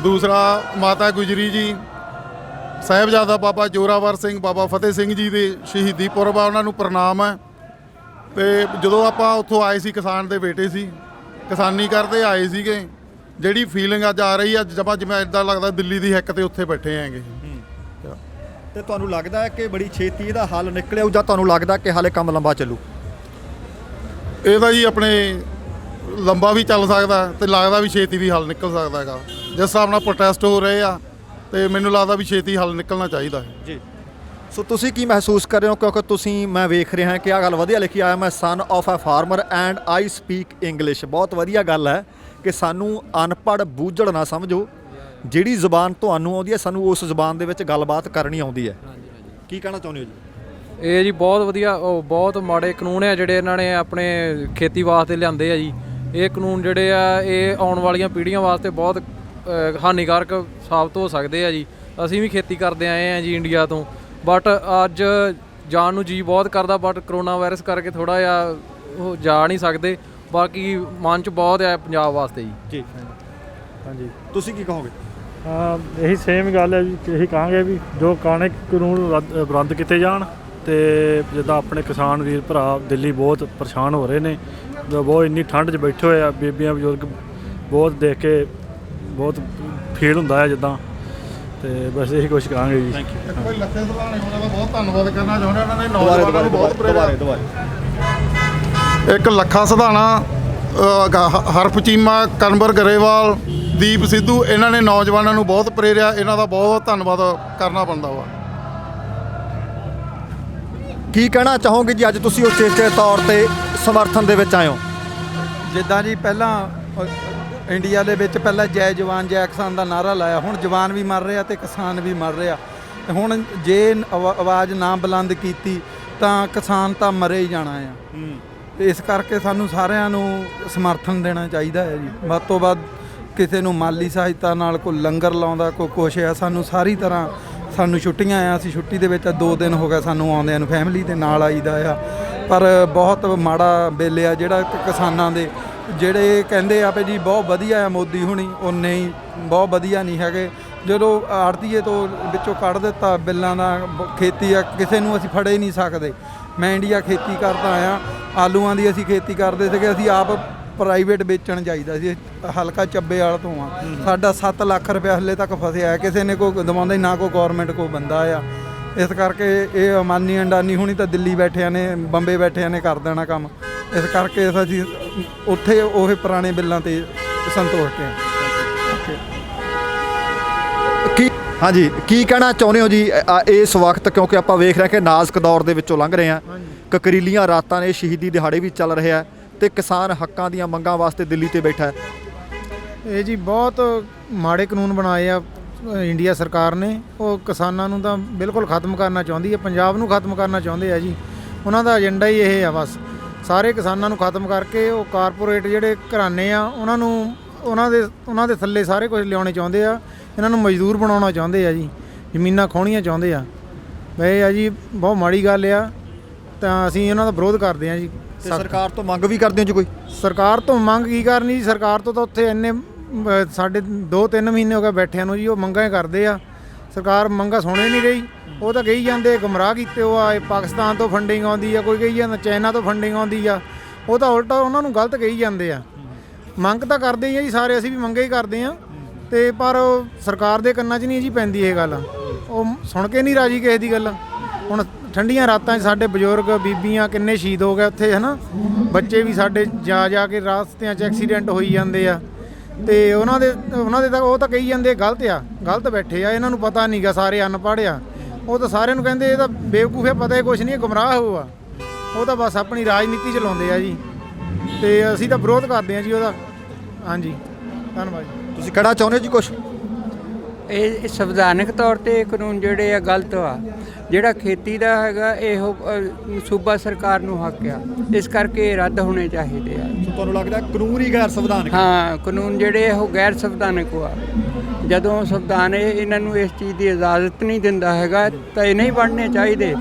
ਦੂਸਰਾ, ਮਾਤਾ ਗੁਜਰੀ ਜੀ, ਸਾਹਿਬਜ਼ਾਦਾ ਬਾਬਾ ਜੋਰਾਵਰ ਸਿੰਘ, ਬਾਬਾ ਫਤਿਹ ਸਿੰਘ ਜੀ ਦੇ ਸ਼ਹੀਦੀ ਪੁਰਬ ਆ, ਉਹਨਾਂ ਨੂੰ ਪ੍ਰਣਾਮ ਹੈ। ਤੇ ਜਦੋਂ ਆਪਾਂ ਉੱਥੋਂ ਆਏ ਸੀ, ਕਿਸਾਨ ਦੇ ਬੇਟੇ ਸੀ, ਕਿਸਾਨੀ ਕਰਦੇ ਆਏ ਸੀਗੇ, ਜਿਹੜੀ ਫੀਲਿੰਗ ਅੱਜ ਆ ਰਹੀ ਆ ਜਮਾਂ ਜਿਵੇਂ ਇੱਦਾਂ ਲੱਗਦਾ ਦਿੱਲੀ ਦੀ ਹਿੱਕ ਤੇ ਉੱਥੇ ਬੈਠੇ ਹੈਗੇ। ਤੇ ਤੁਹਾਨੂੰ ਲੱਗਦਾ ਹੈ ਕਿ ਬੜੀ ਛੇਤੀ ਇਹਦਾ ਹੱਲ ਨਿਕਲਿਆ ਜਾਂ ਤੁਹਾਨੂੰ ਲੱਗਦਾ ਕਿ ਹਾਲੇ ਕੰਮ ਲੰਬਾ ਚੱਲੂ? ਇਹ ਤਾਂ ਜੀ ਆਪਣੇ ਲੰਬਾ ਵੀ ਚੱਲ ਸਕਦਾ ਤੇ ਲੱਗਦਾ ਵੀ ਛੇਤੀ ਵੀ ਹੱਲ ਨਿਕਲ ਸਕਦਾ ਹੈਗਾ। ਜਿਸ ਹਿਸਾਬ ਨਾਲ ਪ੍ਰੋਟੈਸਟ ਹੋ ਰਹੇ ਆ, ਤੇ ਮੈਨੂੰ ਲੱਗਦਾ ਵੀ ਛੇਤੀ ਹੱਲ ਨਿਕਲਣਾ ਚਾਹੀਦਾ ਹੈ ਜੀ। ਸੋ ਤੁਸੀਂ ਕੀ ਮਹਿਸੂਸ ਕਰ ਰਹੇ ਹੋ? ਕਿਉਂਕਿ ਤੁਸੀਂ, ਮੈਂ ਵੇਖ ਰਿਹਾ ਕਿ ਆਹ ਗੱਲ ਵਧੀਆ ਲਿਖੀ ਆਇਆ, ਮੈਂ son of a farmer and I speak English. ਬਹੁਤ ਵਧੀਆ ਗੱਲ ਹੈ ਕਿ ਸਾਨੂੰ ਅਨਪੜ੍ਹ ਬੂਝੜ ਨਾ ਸਮਝੋ। ਜਿਹੜੀ ਜ਼ੁਬਾਨ ਤੁਹਾਨੂੰ ਆਉਂਦੀ ਹੈ, ਸਾਨੂੰ ਉਸ ਜ਼ੁਬਾਨ ਦੇ ਵਿੱਚ ਗੱਲਬਾਤ ਕਰਨੀ ਆਉਂਦੀ ਹੈ। ਕੀ ਕਹਿਣਾ ਚਾਹੁੰਦੇ ਹੋ ਜੀ? ਇਹ ਜੀ ਬਹੁਤ ਵਧੀਆ ਬਹੁਤ ਮਾੜੇ ਕਾਨੂੰਨ ਆ ਜਿਹੜੇ ਇਹਨਾਂ ਨੇ ਆਪਣੇ ਖੇਤੀ ਵਾਸਤੇ ਲਿਆਂਦੇ ਆ ਜੀ। ਇਹ ਕਾਨੂੰਨ ਜਿਹੜੇ ਆ ਇਹ ਆਉਣ ਵਾਲੀਆਂ ਪੀੜ੍ਹੀਆਂ ਵਾਸਤੇ ਬਹੁਤ ਹਾਨੀਕਾਰਕ ਸਾਬਤ ਹੋ ਸਕਦੇ ਆ ਜੀ। ਅਸੀਂ ਵੀ ਖੇਤੀ ਕਰਦੇ ਆਏ ਆ ਜੀ ਇੰਡੀਆ ਤੋਂ, ਬਟ ਅੱਜ ਜਾਣ ਨੂੰ ਜੀ ਬਹੁਤ ਕਰਦਾ, ਬਟ ਕਰੋਨਾ ਵਾਇਰਸ ਕਰਕੇ ਥੋੜ੍ਹਾ ਜਿਹਾ ਉਹ ਜਾ ਨਹੀਂ ਸਕਦੇ। ਬਾਕੀ ਮਨ 'ਚ ਬਹੁਤ ਆ ਪੰਜਾਬ ਵਾਸਤੇ ਜੀ। ਹਾਂਜੀ, ਤੁਸੀਂ ਕੀ ਕਹੋਗੇ? ਇਹੀ ਸੇਮ ਗੱਲ ਹੈ ਜੀ। ਇਹੀ ਕਹਾਂਗੇ ਵੀ ਜੋ ਕਾਨੂੰਨ ਰੱਦ ਕੀਤੇ ਜਾਣ, ਅਤੇ ਜਿੱਦਾਂ ਆਪਣੇ ਕਿਸਾਨ ਵੀਰ ਭਰਾ ਦਿੱਲੀ ਬਹੁਤ ਪਰੇਸ਼ਾਨ ਹੋ ਰਹੇ ਨੇ, ਬਹੁਤ ਇੰਨੀ ਠੰਡ 'ਚ ਬੈਠੇ ਹੋਏ ਆ, ਬੀਬੀਆਂ ਬਜ਼ੁਰਗ ਬਹੁਤ ਦੇਖ ਕੇ ਬਹੁਤ ਫੀਲ ਹੁੰਦਾ ਹੈ ਜਿੱਦਾਂ, ਅਤੇ ਬਸ ਇਹੀ ਕੁਛ ਕਹਾਂਗੇ ਜੀ। ਕੋਈ ਲੱਖੇ ਸਧਾਣੇ ਹੋਣਾ ਦਾ ਬਹੁਤ ਧੰਨਵਾਦ ਕਰਨਾ ਚਾਹੁੰਦੇ, ਉਹਨਾਂ ਨੇ ਨੌਜਵਾਨਾਂ ਨੂੰ ਬਹੁਤ ਪ੍ਰੇਰਿਆ। ਇੱਕ ਲੱਖਾ ਸਧਾਣਾ, ਹਰਫ ਚੀਮਾ, ਕਨਵਰ ਗਰੇਵਾਲ, ਦੀਪ ਸਿੱਧੂ, ਇਹਨਾਂ ਨੇ ਨੌਜਵਾਨਾਂ ਨੂੰ ਬਹੁਤ ਪ੍ਰੇਰਿਆ। ਇਹਨਾਂ ਦਾ ਬਹੁਤ ਧੰਨਵਾਦ ਕਰਨਾ ਬਣਦਾ ਵਾ। ਕੀ ਕਹਿਣਾ ਚਾਹੋਗੇ ਜੀ ਅੱਜ ਤੁਸੀਂ ਉਚੇਚੇ ਤੌਰ ਤੇ ਸਮਰਥਨ ਦੇ ਵਿੱਚ ਆਏ ਹੋ? ਜਿੱਦਾਂ ਜੀ ਪਹਿਲਾਂ ਇੰਡੀਆ ਦੇ ਵਿੱਚ ਪਹਿਲਾਂ ਜੈ ਜਵਾਨ ਜੈ ਕਿਸਾਨ ਦਾ ਨਾਅਰਾ ਲਾਇਆ, ਹੁਣ ਜਵਾਨ ਵੀ ਮਰ ਰਿਹਾ ਤੇ ਕਿਸਾਨ ਵੀ ਮਰ ਰਿਹਾ। ਹੁਣ ਜੇ ਆਵਾਜ਼ ਨਾ ਬੁਲੰਦ ਕੀਤੀ ਤਾਂ ਕਿਸਾਨ ਤਾਂ ਮਰੇ ਹੀ ਜਾਣਾ ਆ। ਇਸ ਕਰਕੇ ਸਾਨੂੰ ਸਾਰਿਆਂ ਨੂੰ ਸਮਰਥਨ ਦੇਣਾ ਚਾਹੀਦਾ ਹੈ ਜੀ। ਵੱਧ ਤੋਂ ਵੱਧ ਕਿਸੇ ਨੂੰ ਮਾਲੀ ਸਹਾਇਤਾ ਨਾਲ, ਕੋਈ ਲੰਗਰ ਲਾਉਂਦਾ, ਕੋਈ ਕੁਛ ਆ। ਸਾਨੂੰ ਸਾਰੀ ਤਰ੍ਹਾਂ ਸਾਨੂੰ ਛੁੱਟੀਆਂ ਆ, ਅਸੀਂ ਛੁੱਟੀ ਦੇ ਵਿੱਚ 2 ਦਿਨ ਹੋ ਗਏ ਸਾਨੂੰ ਆਉਂਦਿਆਂ ਨੂੰ, ਫੈਮਿਲੀ ਦੇ ਨਾਲ ਆਈਦਾ ਆ। ਪਰ ਬਹੁਤ ਮਾੜਾ ਵੇਲੇ ਆ ਜਿਹੜਾ ਕਿਸਾਨਾਂ ਦੇ, ਜਿਹੜੇ ਕਹਿੰਦੇ ਆ ਵੀ ਜੀ ਬਹੁਤ ਵਧੀਆ ਆ ਮੋਦੀ ਹੁਣੀ, ਉਹ ਨਹੀਂ, ਬਹੁਤ ਵਧੀਆ ਨਹੀਂ ਹੈਗੇ। ਜਦੋਂ ਆੜਤੀਏ ਤੋਂ ਵਿੱਚੋਂ ਕੱਢ ਦਿੱਤਾ ਬਿੱਲਾਂ ਦਾ, ਖੇਤੀ ਆ ਕਿਸੇ ਨੂੰ ਅਸੀਂ ਫੜੇ ਨਹੀਂ ਸਕਦੇ। ਮੈਂ ਇੰਡੀਆ ਖੇਤੀ ਕਰਦਾ ਆਇਆ, ਆਲੂਆਂ ਦੀ ਅਸੀਂ ਖੇਤੀ ਕਰਦੇ ਸੀਗੇ, ਅਸੀਂ ਆਪ ਪ੍ਰਾਈਵੇਟ ਵੇਚਣ ਜਾਈਦਾ ਸੀ। ਹਲਕਾ ਚੱਬੇ ਵਾਲ ਤੋਂ ਆ, ਸਾਡਾ 7 ਲੱਖ ਰੁਪਇਆ ਹਲੇ ਤੱਕ ਫਸਿਆ, ਕਿਸੇ ਨੇ ਕੋਈ ਦਵਾਉਂਦਾ ਹੀ ਨਾ, ਕੋਈ ਗੌਰਮੈਂਟ ਕੋਈ ਬੰਦਾ ਆ। ਇਸ ਕਰਕੇ ਇਹ ਅਮਾਨੀ ਅੰਡਾਨੀ ਹੁਣੀ ਤਾਂ ਦਿੱਲੀ ਬੈਠਿਆਂ ਨੇ, ਬੰਬੇ ਬੈਠਿਆਂ ਨੇ ਕਰ ਦੇਣਾ ਕੰਮ। ਇਸ ਕਰਕੇ ਅਸੀਂ ਉੱਥੇ ਉਹ ਪੁਰਾਣੇ ਬਿੱਲਾਂ 'ਤੇ ਸੰਤੋਖ ਹਾਂ। ਕੀ ਹਾਂਜੀ, ਕੀ ਕਹਿਣਾ ਚਾਹੁੰਦੇ ਹੋ ਜੀ ਇਸ ਵਕਤ, ਕਿਉਂਕਿ ਆਪਾਂ ਵੇਖ ਰਹੇ ਕਿ ਨਾਜ਼ੁਕ ਦੌਰ ਦੇ ਵਿੱਚੋਂ ਲੰਘ ਰਹੇ ਹਾਂ, ਕਕਰੀਲੀਆਂ ਰਾਤਾਂ ਨੇ, ਸ਼ਹੀਦੀ ਦਿਹਾੜੇ ਵੀ ਚੱਲ ਰਹੇ ਆ, ਤੇ ਕਿਸਾਨ ਹੱਕਾਂ ਦੀਆਂ ਮੰਗਾਂ ਵਾਸਤੇ ਦਿੱਲੀ ਤੇ ਬੈਠਾ ਹੈ। ਇਹ ਜੀ ਬਹੁਤ ਮਾੜੇ ਕਾਨੂੰਨ ਬਣਾਏ ਆ ਇੰਡੀਆ ਸਰਕਾਰ ਨੇ। ਉਹ ਕਿਸਾਨਾਂ ਨੂੰ ਤਾਂ ਬਿਲਕੁਲ ਖਤਮ ਕਰਨਾ ਚਾਹੁੰਦੀ ਹੈ, ਪੰਜਾਬ ਨੂੰ ਖਤਮ ਕਰਨਾ ਚਾਹੁੰਦੇ ਆ ਜੀ। ਉਹਨਾਂ ਦਾ ਏਜੰਡਾ ਹੀ ਇਹ ਆ ਬਸ, ਸਾਰੇ ਕਿਸਾਨਾਂ ਨੂੰ ਖਤਮ ਕਰਕੇ ਉਹ ਕਾਰਪੋਰੇਟ ਜਿਹੜੇ ਘਰਾਣੇ ਆ ਉਹਨਾਂ ਦੇ ਥੱਲੇ ਸਾਰੇ ਕੁਝ ਲਿਆਉਣੇ ਚਾਹੁੰਦੇ ਆ। ਇਹਨਾਂ ਨੂੰ ਮਜ਼ਦੂਰ ਬਣਾਉਣਾ ਚਾਹੁੰਦੇ ਆ ਜੀ, ਜ਼ਮੀਨਾਂ ਖੋਹਣੀਆਂ ਚਾਹੁੰਦੇ ਆ। ਇਹ ਆ ਜੀ ਬਹੁਤ ਮਾੜੀ ਗੱਲ ਆ, ਤਾਂ ਅਸੀਂ ਇਹਨਾਂ ਦਾ ਵਿਰੋਧ ਕਰਦੇ ਆ ਜੀ। ਤੇ ਸਰਕਾਰ ਤੋਂ ਮੰਗ ਵੀ ਕਰਦੇ ਹੋ ਜੀ ਕੋਈ? ਸਰਕਾਰ ਤੋਂ ਮੰਗ ਕੀ ਕਰਨੀ ਜੀ, ਸਰਕਾਰ ਤੋਂ ਤਾਂ ਉੱਥੇ ਇੰਨੇ ਸਾਡੇ 2-3 ਮਹੀਨੇ ਹੋ ਗਏ ਬੈਠਿਆਂ ਨੂੰ ਜੀ, ਉਹ ਮੰਗਾਂ ਹੀ ਕਰਦੇ ਆ। ਸਰਕਾਰ ਮੰਗਾਂ ਸੁਣ ਹੀ ਨਹੀਂ ਰਹੀ। ਉਹ ਤਾਂ ਕਹੀ ਜਾਂਦੇ ਗੁੰਮਰਾਹ ਕੀਤੇ ਉਹ ਆ, ਪਾਕਿਸਤਾਨ ਤੋਂ ਫੰਡਿੰਗ ਆਉਂਦੀ ਆ, ਕੋਈ ਕਹੀ ਜਾਂਦਾ ਚਾਈਨਾ ਤੋਂ ਫੰਡਿੰਗ ਆਉਂਦੀ ਆ। ਉਹ ਤਾਂ ਉਲਟਾ ਉਹਨਾਂ ਨੂੰ ਗਲਤ ਕਹੀ ਜਾਂਦੇ ਆ। ਮੰਗ ਤਾਂ ਕਰਦੇ ਹੀ ਆ ਜੀ ਸਾਰੇ, ਅਸੀਂ ਵੀ ਮੰਗੇ ਹੀ ਕਰਦੇ ਆ, ਤੇ ਪਰ ਸਰਕਾਰ ਦੇ ਕੰਨਾਂ 'ਚ ਨਹੀਂ ਜੀ ਪੈਂਦੀ ਇਹ ਗੱਲ। ਉਹ ਸੁਣ ਕੇ ਨਹੀਂ ਰਾਜੀ ਕਿਸੇ ਦੀ ਗੱਲ। ਹੁਣ ਠੰਡੀਆਂ ਰਾਤਾਂ 'ਚ ਸਾਡੇ ਬਜ਼ੁਰਗ ਬੀਬੀਆਂ ਕਿੰਨੇ ਸ਼ਹੀਦ ਹੋ ਗਏ ਉੱਥੇ, ਹੈ ਨਾ। ਬੱਚੇ ਵੀ ਸਾਡੇ ਜਾ ਕੇ ਰਾਸਤਿਆਂ 'ਚ ਐਕਸੀਡੈਂਟ ਹੋਈ ਜਾਂਦੇ ਆ, ਤੇ ਉਹਨਾਂ ਦੇ ਤਾਂ ਉਹ ਤਾਂ ਕਹੀ ਜਾਂਦੇ ਗਲਤ ਆ, ਗਲਤ ਬੈਠੇ ਆ। ਇਹਨਾਂ ਨੂੰ ਪਤਾ ਨਹੀਂ ਗਾ, ਸਾਰੇ ਅਨਪੜ੍ਹ ਆ। ਉਹ ਤਾਂ ਸਾਰਿਆਂ ਨੂੰ ਕਹਿੰਦੇ ਇਹ ਤਾਂ ਬੇਵਕੂਫ ਹੈ, ਪਤਾ ਹੀ ਕੁਛ ਨਹੀਂ, ਗੁੰਮਰਾਹ ਹੋਊਗਾ। ਉਹ ਤਾਂ ਬਸ ਆਪਣੀ ਰਾਜਨੀਤੀ ਚਲਾਉਂਦੇ ਆ ਜੀ, ਤੇ ਅਸੀਂ ਤਾਂ ਵਿਰੋਧ ਕਰਦੇ ਆ ਜੀ ਉਹਦਾ। ਹਾਂਜੀ, ਧੰਨਵਾਦ ਜੀ। ਤੁਸੀਂ ਕਹਿਣਾ ਚਾਹੁੰਦੇ ਹੋ ਜੀ ਕੁਛ? ਇਹ ਸੰਵਿਧਾਨਕ ਤੌਰ ਤੇ ਕਾਨੂੰਨ ਜਿਹੜੇ ਆ ਗਲਤ ਆ। ਜਿਹੜਾ ਖੇਤੀ ਦਾ ਹੈਗਾ ਇਹੋ ਸੂਬਾ ਸਰਕਾਰ ਨੂੰ ਹੱਕ ਆ, ਇਸ ਕਰਕੇ ਰੱਦ ਹੋਣੇ ਚਾਹੀਦੇ ਆ। ਤੁਹਾਨੂੰ ਲੱਗਦਾ ਕਾਨੂੰਨ ਹੀ ਗੈਰ ਸੰਵਿਧਾਨਕ? ਹਾਂ, ਕਾਨੂੰਨ ਜਿਹੜੇ ਉਹ ਗੈਰ ਸੰਵਿਧਾਨਕ ਆ। ਜਦੋਂ ਸੰਵਿਧਾਨ ਇਹਨਾਂ ਨੂੰ ਇਸ ਚੀਜ਼ ਦੀ ਇਜਾਜ਼ਤ ਨਹੀਂ ਦਿੰਦਾ ਹੈਗਾ ਤਾਂ ਇਹ ਨਹੀਂ ਬਣਨੇ ਚਾਹੀਦੇ।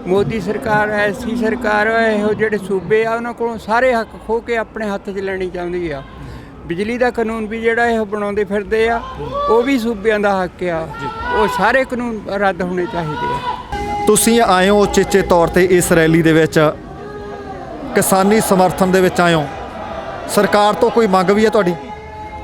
ਮੋਦੀ ਸਰਕਾਰ ਐਸੀ ਸਰਕਾਰ ਇਹੋ ਜਿਹੜੇ ਸੂਬੇ ਆ ਉਹਨਾਂ ਕੋਲੋਂ ਸਾਰੇ ਹੱਕ ਖੋਹ ਕੇ ਆਪਣੇ ਹੱਥ 'ਚ ਲੈਣੀ ਚਾਹੁੰਦੀ ਆ। ਬਿਜਲੀ ਦਾ ਕਾਨੂੰਨ ਵੀ ਜਿਹੜਾ ਇਹ ਬਣਾਉਂਦੇ ਫਿਰਦੇ ਆ, ਉਹ ਵੀ ਸੂਬਿਆਂ ਦਾ ਹੱਕ ਆ। ਉਹ ਸਾਰੇ ਕਾਨੂੰਨ ਰੱਦ ਹੋਣੇ ਚਾਹੀਦੇ ਆ। ਤੁਸੀਂ ਆਏ ਹੋ ਉਚੇਚੇ ਤੌਰ ਤੇ ਇਸ ਰੈਲੀ ਦੇ ਵਿੱਚ, ਕਿਸਾਨੀ ਸਮਰਥਨ ਦੇ ਵਿੱਚ ਆਏ ਹੋ, ਸਰਕਾਰ ਤੋਂ ਕੋਈ ਮੰਗ ਵੀ ਹੈ ਤੁਹਾਡੀ?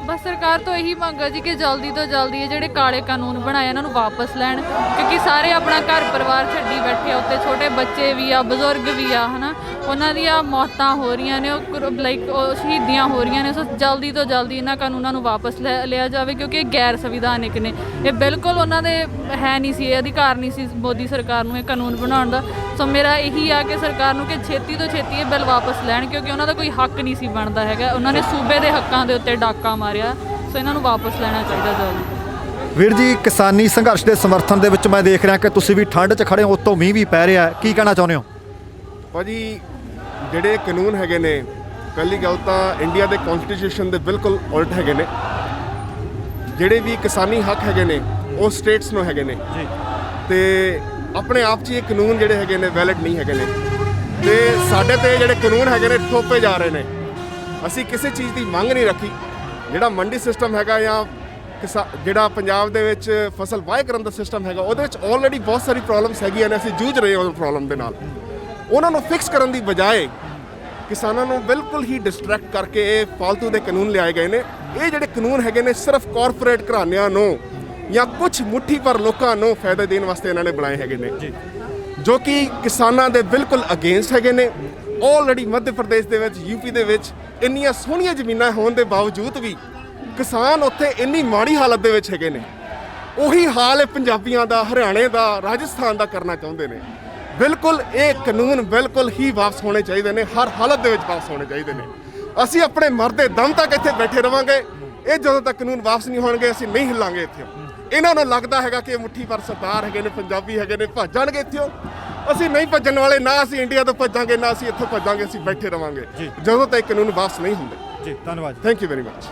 ਬਸ ਸਰਕਾਰ ਤੋਂ ਇਹੀ ਮੰਗ ਹੈ ਜੀ ਕਿ ਜਲਦੀ ਤੋਂ ਜਲਦੀ ਇਹ ਜਿਹੜੇ ਕਾਲੇ ਕਾਨੂੰਨ ਬਣਾਏ ਇਹਨਾਂ ਨੂੰ ਵਾਪਸ ਲੈਣ, ਕਿਉਂਕਿ ਸਾਰੇ ਆਪਣਾ ਘਰ ਪਰਿਵਾਰ ਛੱਡੀ ਬੈਠੇ ਆ ਉੱਤੇ, ਛੋਟੇ ਬੱਚੇ ਵੀ ਆ, ਬਜ਼ੁਰਗ ਵੀ ਆ, ਹੈ ਨਾ। ਉਹਨਾਂ ਦੀਆਂ ਮੌਤਾਂ ਹੋ ਰਹੀਆਂ ਨੇ, ਉਹ ਸ਼ਹੀਦੀਆਂ ਹੋ ਰਹੀਆਂ ਨੇ। ਸੋ ਜਲਦੀ ਤੋਂ ਜਲਦੀ ਇਹਨਾਂ ਕਾਨੂੰਨਾਂ ਨੂੰ ਵਾਪਸ ਲਿਆ ਜਾਵੇ, ਕਿਉਂਕਿ ਇਹ ਗੈਰ ਸੰਵਿਧਾਨਿਕ ਨੇ। ਇਹ ਬਿਲਕੁਲ ਉਹਨਾਂ ਦੇ ਹੈ ਨਹੀਂ ਸੀ, ਇਹ ਅਧਿਕਾਰ ਨਹੀਂ ਸੀ ਮੋਦੀ ਸਰਕਾਰ ਨੂੰ ਇਹ ਕਾਨੂੰਨ ਬਣਾਉਣ ਦਾ। ਸੋ ਮੇਰਾ ਇਹੀ ਆ ਕਿ ਸਰਕਾਰ ਨੂੰ ਕਿ ਛੇਤੀ ਤੋਂ ਛੇਤੀ ਇਹ ਬਿੱਲ ਵਾਪਸ ਲੈਣ, ਕਿਉਂਕਿ ਉਹਨਾਂ ਦਾ ਕੋਈ ਹੱਕ ਨਹੀਂ ਸੀ ਬਣਦਾ ਹੈਗਾ। ਉਹਨਾਂ ਨੇ ਸੂਬੇ ਦੇ ਹੱਕਾਂ ਦੇ ਉੱਤੇ ਡਾਕਾ ਮਾਰਿਆ। ਸੋ ਇਹਨਾਂ ਨੂੰ ਵਾਪਸ ਲੈਣਾ ਚਾਹੀਦਾ ਜਲਦੀ। ਵੀਰ ਜੀ, ਕਿਸਾਨੀ ਸੰਘਰਸ਼ ਦੇ ਸਮਰਥਨ ਦੇ ਵਿੱਚ ਮੈਂ ਦੇਖ ਰਿਹਾ ਕਿ ਤੁਸੀਂ ਵੀ ਠੰਡ 'ਚ ਖੜੇ ਹੋ, ਉੱਤੋਂ ਮੀਂਹ ਵੀ ਪੈ ਰਿਹਾ, ਕੀ ਕਹਿਣਾ ਚਾਹੁੰਦੇ ਹੋ? ਭਾਜੀ ਜਿਹੜੇ ਕਾਨੂੰਨ ਹੈਗੇ ਨੇ, ਪਹਿਲੀ ਗੱਲ ਤਾਂ ਇੰਡੀਆ ਦੇ ਕਨਸਟੀਟਿਊਸ਼ਨ ਦੇ ਬਿਲਕੁਲ ਉਲਟ ਹੈਗੇ ਨੇ। ਜਿਹੜੇ ਵੀ ਕਿਸਾਨੀ ਹੱਕ ਹੈਗੇ ਨੇ ਉਹ ਸਟੇਟਸ ਨੂੰ ਹੈਗੇ ਨੇ ਜੀ, ਤੇ ਆਪਣੇ ਆਪ 'ਚ ਇਹ ਕਾਨੂੰਨ ਜਿਹੜੇ ਹੈਗੇ ਨੇ ਵੈਲਿਡ ਨਹੀਂ ਹੈਗੇ ਨੇ, ਤੇ ਸਾਡੇ ਤੇ ਜਿਹੜੇ ਕਾਨੂੰਨ ਹੈਗੇ ਨੇ ਥੋਪੇ ਜਾ ਰਹੇ ਨੇ। ਅਸੀਂ ਕਿਸੇ ਚੀਜ਼ ਦੀ ਮੰਗ ਨਹੀਂ ਰੱਖੀ। ਜਿਹੜਾ ਮੰਡੀ ਸਿਸਟਮ ਹੈਗਾ ਜਾਂ ਜਿਹੜਾ ਪੰਜਾਬ ਦੇ ਵਿੱਚ ਫਸਲ ਵਾਹ ਕਰਨ ਦਾ ਸਿਸਟਮ ਹੈਗਾ, ਉਹਦੇ ਵਿੱਚ ਆਲਰੇਡੀ ਬਹੁਤ ਸਾਰੀ ਪ੍ਰੋਬਲਮਸ ਹੈਗੀਆਂ ਨੇ। ਅਸੀਂ ਜੂਝ ਰਹੇ ਹਾਂ ਉਹ ਪ੍ਰੋਬਲਮ ਦੇ ਨਾਲ। ਉਹਨਾਂ ਨੂੰ ਫਿਕਸ ਕਰਨ ਦੀ ਬਜਾਏ ਕਿਸਾਨਾਂ ਨੂੰ ਬਿਲਕੁਲ ਹੀ ਡਿਸਟਰੈਕਟ ਕਰਕੇ ਇਹ ਫालतू ਦੇ ਕਾਨੂੰਨ ਲਿਆਏ ਗਏ ਨੇ। ਇਹ ਜਿਹੜੇ ਕਾਨੂੰਨ ਹੈਗੇ ਨੇ ਸਿਰਫ ਕਾਰਪੋਰੇਟ ਘਰਾਣਿਆਂ ਨੂੰ ਜਾਂ ਕੁਝ ਮੁੱਠੀ ਪਰ ਲੋਕਾਂ ਨੂੰ ਫਾਇਦਾ ਦੇਣ ਵਾਸਤੇ ਇਹਨਾਂ ਨੇ ਬਣਾਏ ਹੈਗੇ ਨੇ, ਜੋ ਕਿ ਕਿਸਾਨਾਂ ਦੇ ਬਿਲਕੁਲ ਅਗੇਂਸਟ ਹੈਗੇ ਨੇ। ਆਲਰੇਡੀ ਮੱਧ ਪ੍ਰਦੇਸ਼ ਦੇ ਵਿੱਚ, ਯੂਪੀ ਦੇ ਵਿੱਚ ਇੰਨੀਆਂ ਸੋਹਣੀਆਂ ਜ਼ਮੀਨਾਂ ਹੋਣ ਦੇ ਬਾਵਜੂਦ ਵੀ ਕਿਸਾਨ ਉੱਥੇ ਇੰਨੀ ਮਾੜੀ ਹਾਲਤ ਦੇ ਵਿੱਚ ਹੈਗੇ ਨੇ। ਉਹੀ ਹਾਲ ਹੈ ਪੰਜਾਬੀਆਂ ਦਾ, ਹਰਿਆਣੇ ਦਾ, ਰਾਜਸਥਾਨ ਦਾ ਕਰਨਾ ਚਾਹੁੰਦੇ ਨੇ। ਬਿਲਕੁਲ ਇਹ ਕਾਨੂੰਨ ਬਿਲਕੁਲ ਹੀ ਵਾਪਸ ਹੋਣੇ ਚਾਹੀਦੇ ਨੇ, ਹਰ ਹਾਲਤ ਦੇ ਵਿੱਚ ਵਾਪਸ ਹੋਣੇ ਚਾਹੀਦੇ ਨੇ। ਅਸੀਂ ਆਪਣੇ ਮਰਦੇ ਦਮ ਤੱਕ ਇੱਥੇ ਬੈਠੇ ਰਵਾਂਗੇ। ਇਹ ਜਦੋਂ ਤੱਕ ਕਾਨੂੰਨ ਵਾਪਸ ਨਹੀਂ ਹੋਣਗੇ ਅਸੀਂ ਨਹੀਂ ਹਿੱਲਾਂਗੇ ਇੱਥੇ। ਇਹਨਾਂ ਨੂੰ ਲੱਗਦਾ ਹੈਗਾ ਕਿ ਇਹ ਮੁੱਠੀ ਭਰ ਸਰਦਾਰ ਹੈਗੇ ਨੇ, ਪੰਜਾਬੀ ਹੈਗੇ ਨੇ, ਭੱਜ ਜਾਣਗੇ ਇੱਥੋਂ। ਅਸੀਂ ਨਹੀਂ ਭੱਜਣ ਵਾਲੇ, ਨਾ ਅਸੀਂ ਇੰਡੀਆ ਤੋਂ ਭੱਜਾਂਗੇ, ਨਾ ਅਸੀਂ ਇੱਥੋਂ ਭੱਜਾਂਗੇ। ਅਸੀਂ ਬੈਠੇ ਰਵਾਂਗੇ ਜਦੋਂ ਤੱਕ ਕਾਨੂੰਨ ਵਾਪਸ ਨਹੀਂ ਹੁੰਦੇ ਜੀ। ਧੰਨਵਾਦ, ਥੈਂਕ ਯੂ ਵੈਰੀ ਮਚ।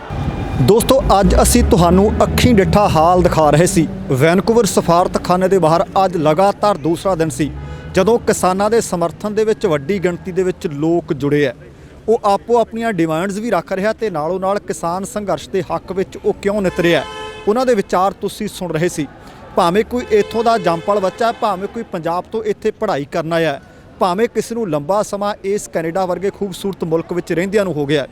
ਦੋਸਤੋ, ਅੱਜ ਅਸੀਂ ਤੁਹਾਨੂੰ ਅੱਖੀਂ ਡਿੱਠਾ ਹਾਲ ਦਿਖਾ ਰਹੇ ਸੀ। ਵੈਨਕੂਵਰ ਸਫਾਰਤਖਾਨੇ ਦੇ ਬਾਹਰ ਅੱਜ ਲਗਾਤਾਰ ਦੂਸਰਾ ਦਿਨ ਸੀ ਜਦੋਂ ਕਿਸਾਨਾਂ ਦੇ ਸਮਰਥਨ ਦੇ ਵਿੱਚ ਵੱਡੀ ਗਿਣਤੀ ਦੇ ਵਿੱਚ ਲੋਕ ਜੁੜੇ ਹੈ। ਉਹ ਆਪੋ ਆਪਣੀਆਂ ਡਿਮਾਂਡਸ ਵੀ ਰੱਖ ਰਿਹਾ ਤੇ ਨਾਲੋਂ ਨਾਲ ਕਿਸਾਨ ਸੰਘਰਸ਼ ਦੇ ਹੱਕ ਵਿੱਚ ਉਹ ਕਿਉਂ ਨਿਤਰਿਆ, ਉਹਨਾਂ ਦੇ ਵਿਚਾਰ ਤੁਸੀਂ ਸੁਣ ਰਹੇ ਸੀ। ਭਾਵੇਂ ਕੋਈ ਇੱਥੋਂ ਦਾ ਜੰਮਪਲ ਬੱਚਾ, ਭਾਵੇਂ ਕੋਈ ਪੰਜਾਬ ਤੋਂ ਇੱਥੇ ਪੜ੍ਹਾਈ ਕਰਨ ਆਇਆ, ਭਾਵੇਂ ਕਿਸੇ ਨੂੰ ਲੰਬਾ ਸਮਾਂ ਇਸ ਕੈਨੇਡਾ ਵਰਗੇ ਖੂਬਸੂਰਤ ਮੁਲਕ ਵਿੱਚ ਰਹਿੰਦਿਆਂ ਨੂੰ ਹੋ ਗਿਆ।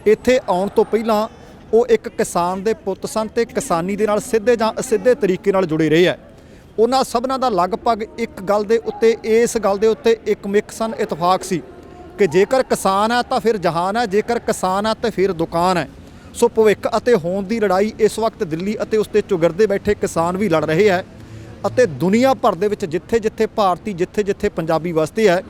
ਇੱਥੇ ਆਉਣ ਤੋਂ ਪਹਿਲਾਂ ਉਹ ਇੱਕ ਕਿਸਾਨ ਦੇ ਪੁੱਤ ਸਨ ਤੇ ਕਿਸਾਨੀ ਦੇ ਨਾਲ ਸਿੱਧੇ ਜਾਂ ਅਸਿੱਧੇ ਤਰੀਕੇ ਨਾਲ ਜੁੜੇ ਰਹੇ ਹੈ। ਉਹਨਾਂ ਸਭਨਾਂ ਦਾ ਲਗਭਗ ਇੱਕ ਗੱਲ ਦੇ ਉੱਤੇ, ਇਸ ਗੱਲ ਦੇ ਉੱਤੇ ਇੱਕਮਿਕਸਨ ਇਤਫਾਕ ਸੀ ਕਿ ਜੇਕਰ ਕਿਸਾਨ ਹੈ ਤਾਂ ਫਿਰ ਜਹਾਨ ਹੈ, ਜੇਕਰ ਕਿਸਾਨ ਹੈ ਤਾਂ ਫਿਰ ਦੁਕਾਨ ਹੈ। ਸੋ ਭਵਿੱਖ ਅਤੇ ਹੋਂਦ ਦੀ ਲੜਾਈ ਇਸ ਵਕਤ ਦਿੱਲੀ ਅਤੇ ਉਸ ਦੇ ਚੁਗਰਦੇ ਬੈਠੇ ਕਿਸਾਨ ਵੀ ਲੜ ਰਹੇ ਹੈ, ਅਤੇ ਦੁਨੀਆ ਭਰ ਦੇ ਵਿੱਚ ਜਿੱਥੇ ਜਿੱਥੇ ਭਾਰਤੀ, ਜਿੱਥੇ ਜਿੱਥੇ ਪੰਜਾਬੀ ਵਸਦੇ ਹੈ,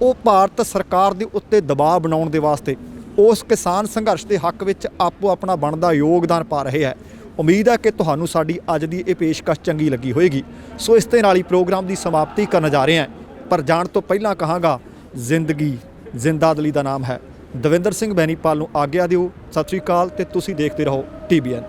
ਉਹ ਭਾਰਤ ਸਰਕਾਰ ਦੇ ਉੱਤੇ ਦਬਾਅ ਬਣਾਉਣ ਦੇ ਵਾਸਤੇ ਉਸ ਕਿਸਾਨ ਸੰਘਰਸ਼ ਦੇ ਹੱਕ ਵਿੱਚ ਆਪੋ ਆਪਣਾ ਬਣਦਾ ਯੋਗਦਾਨ ਪਾ ਰਹੇ ਹੈ। ਉਮੀਦ ਹੈ ਕਿ ਤੁਹਾਨੂੰ ਸਾਡੀ ਅੱਜ ਦੀ ਇਹ ਪੇਸ਼ਕਸ਼ ਚੰਗੀ ਲੱਗੀ ਹੋਵੇਗੀ। ਸੋ ਇਸ ਦੇ ਨਾਲ ਹੀ ਪ੍ਰੋਗਰਾਮ ਦੀ ਸਮਾਪਤੀ ਕਰਨ ਜਾ ਰਹੇ ਹਾਂ, ਪਰ ਜਾਣ ਤੋਂ ਪਹਿਲਾਂ ਕਹਾਂਗਾ, ਜ਼ਿੰਦਗੀ ਜ਼ਿੰਦਾਦਲੀ ਦਾ ਨਾਮ ਹੈ। ਦਵਿੰਦਰ ਸਿੰਘ ਬੈਨੀਪਾਲ ਨੂੰ ਆਗਿਆ ਦਿਓ। ਸਤਿ ਸ਼੍ਰੀ ਅਕਾਲ ਤੇ ਤੁਸੀਂ ਦੇਖਦੇ ਰਹੋ TBN।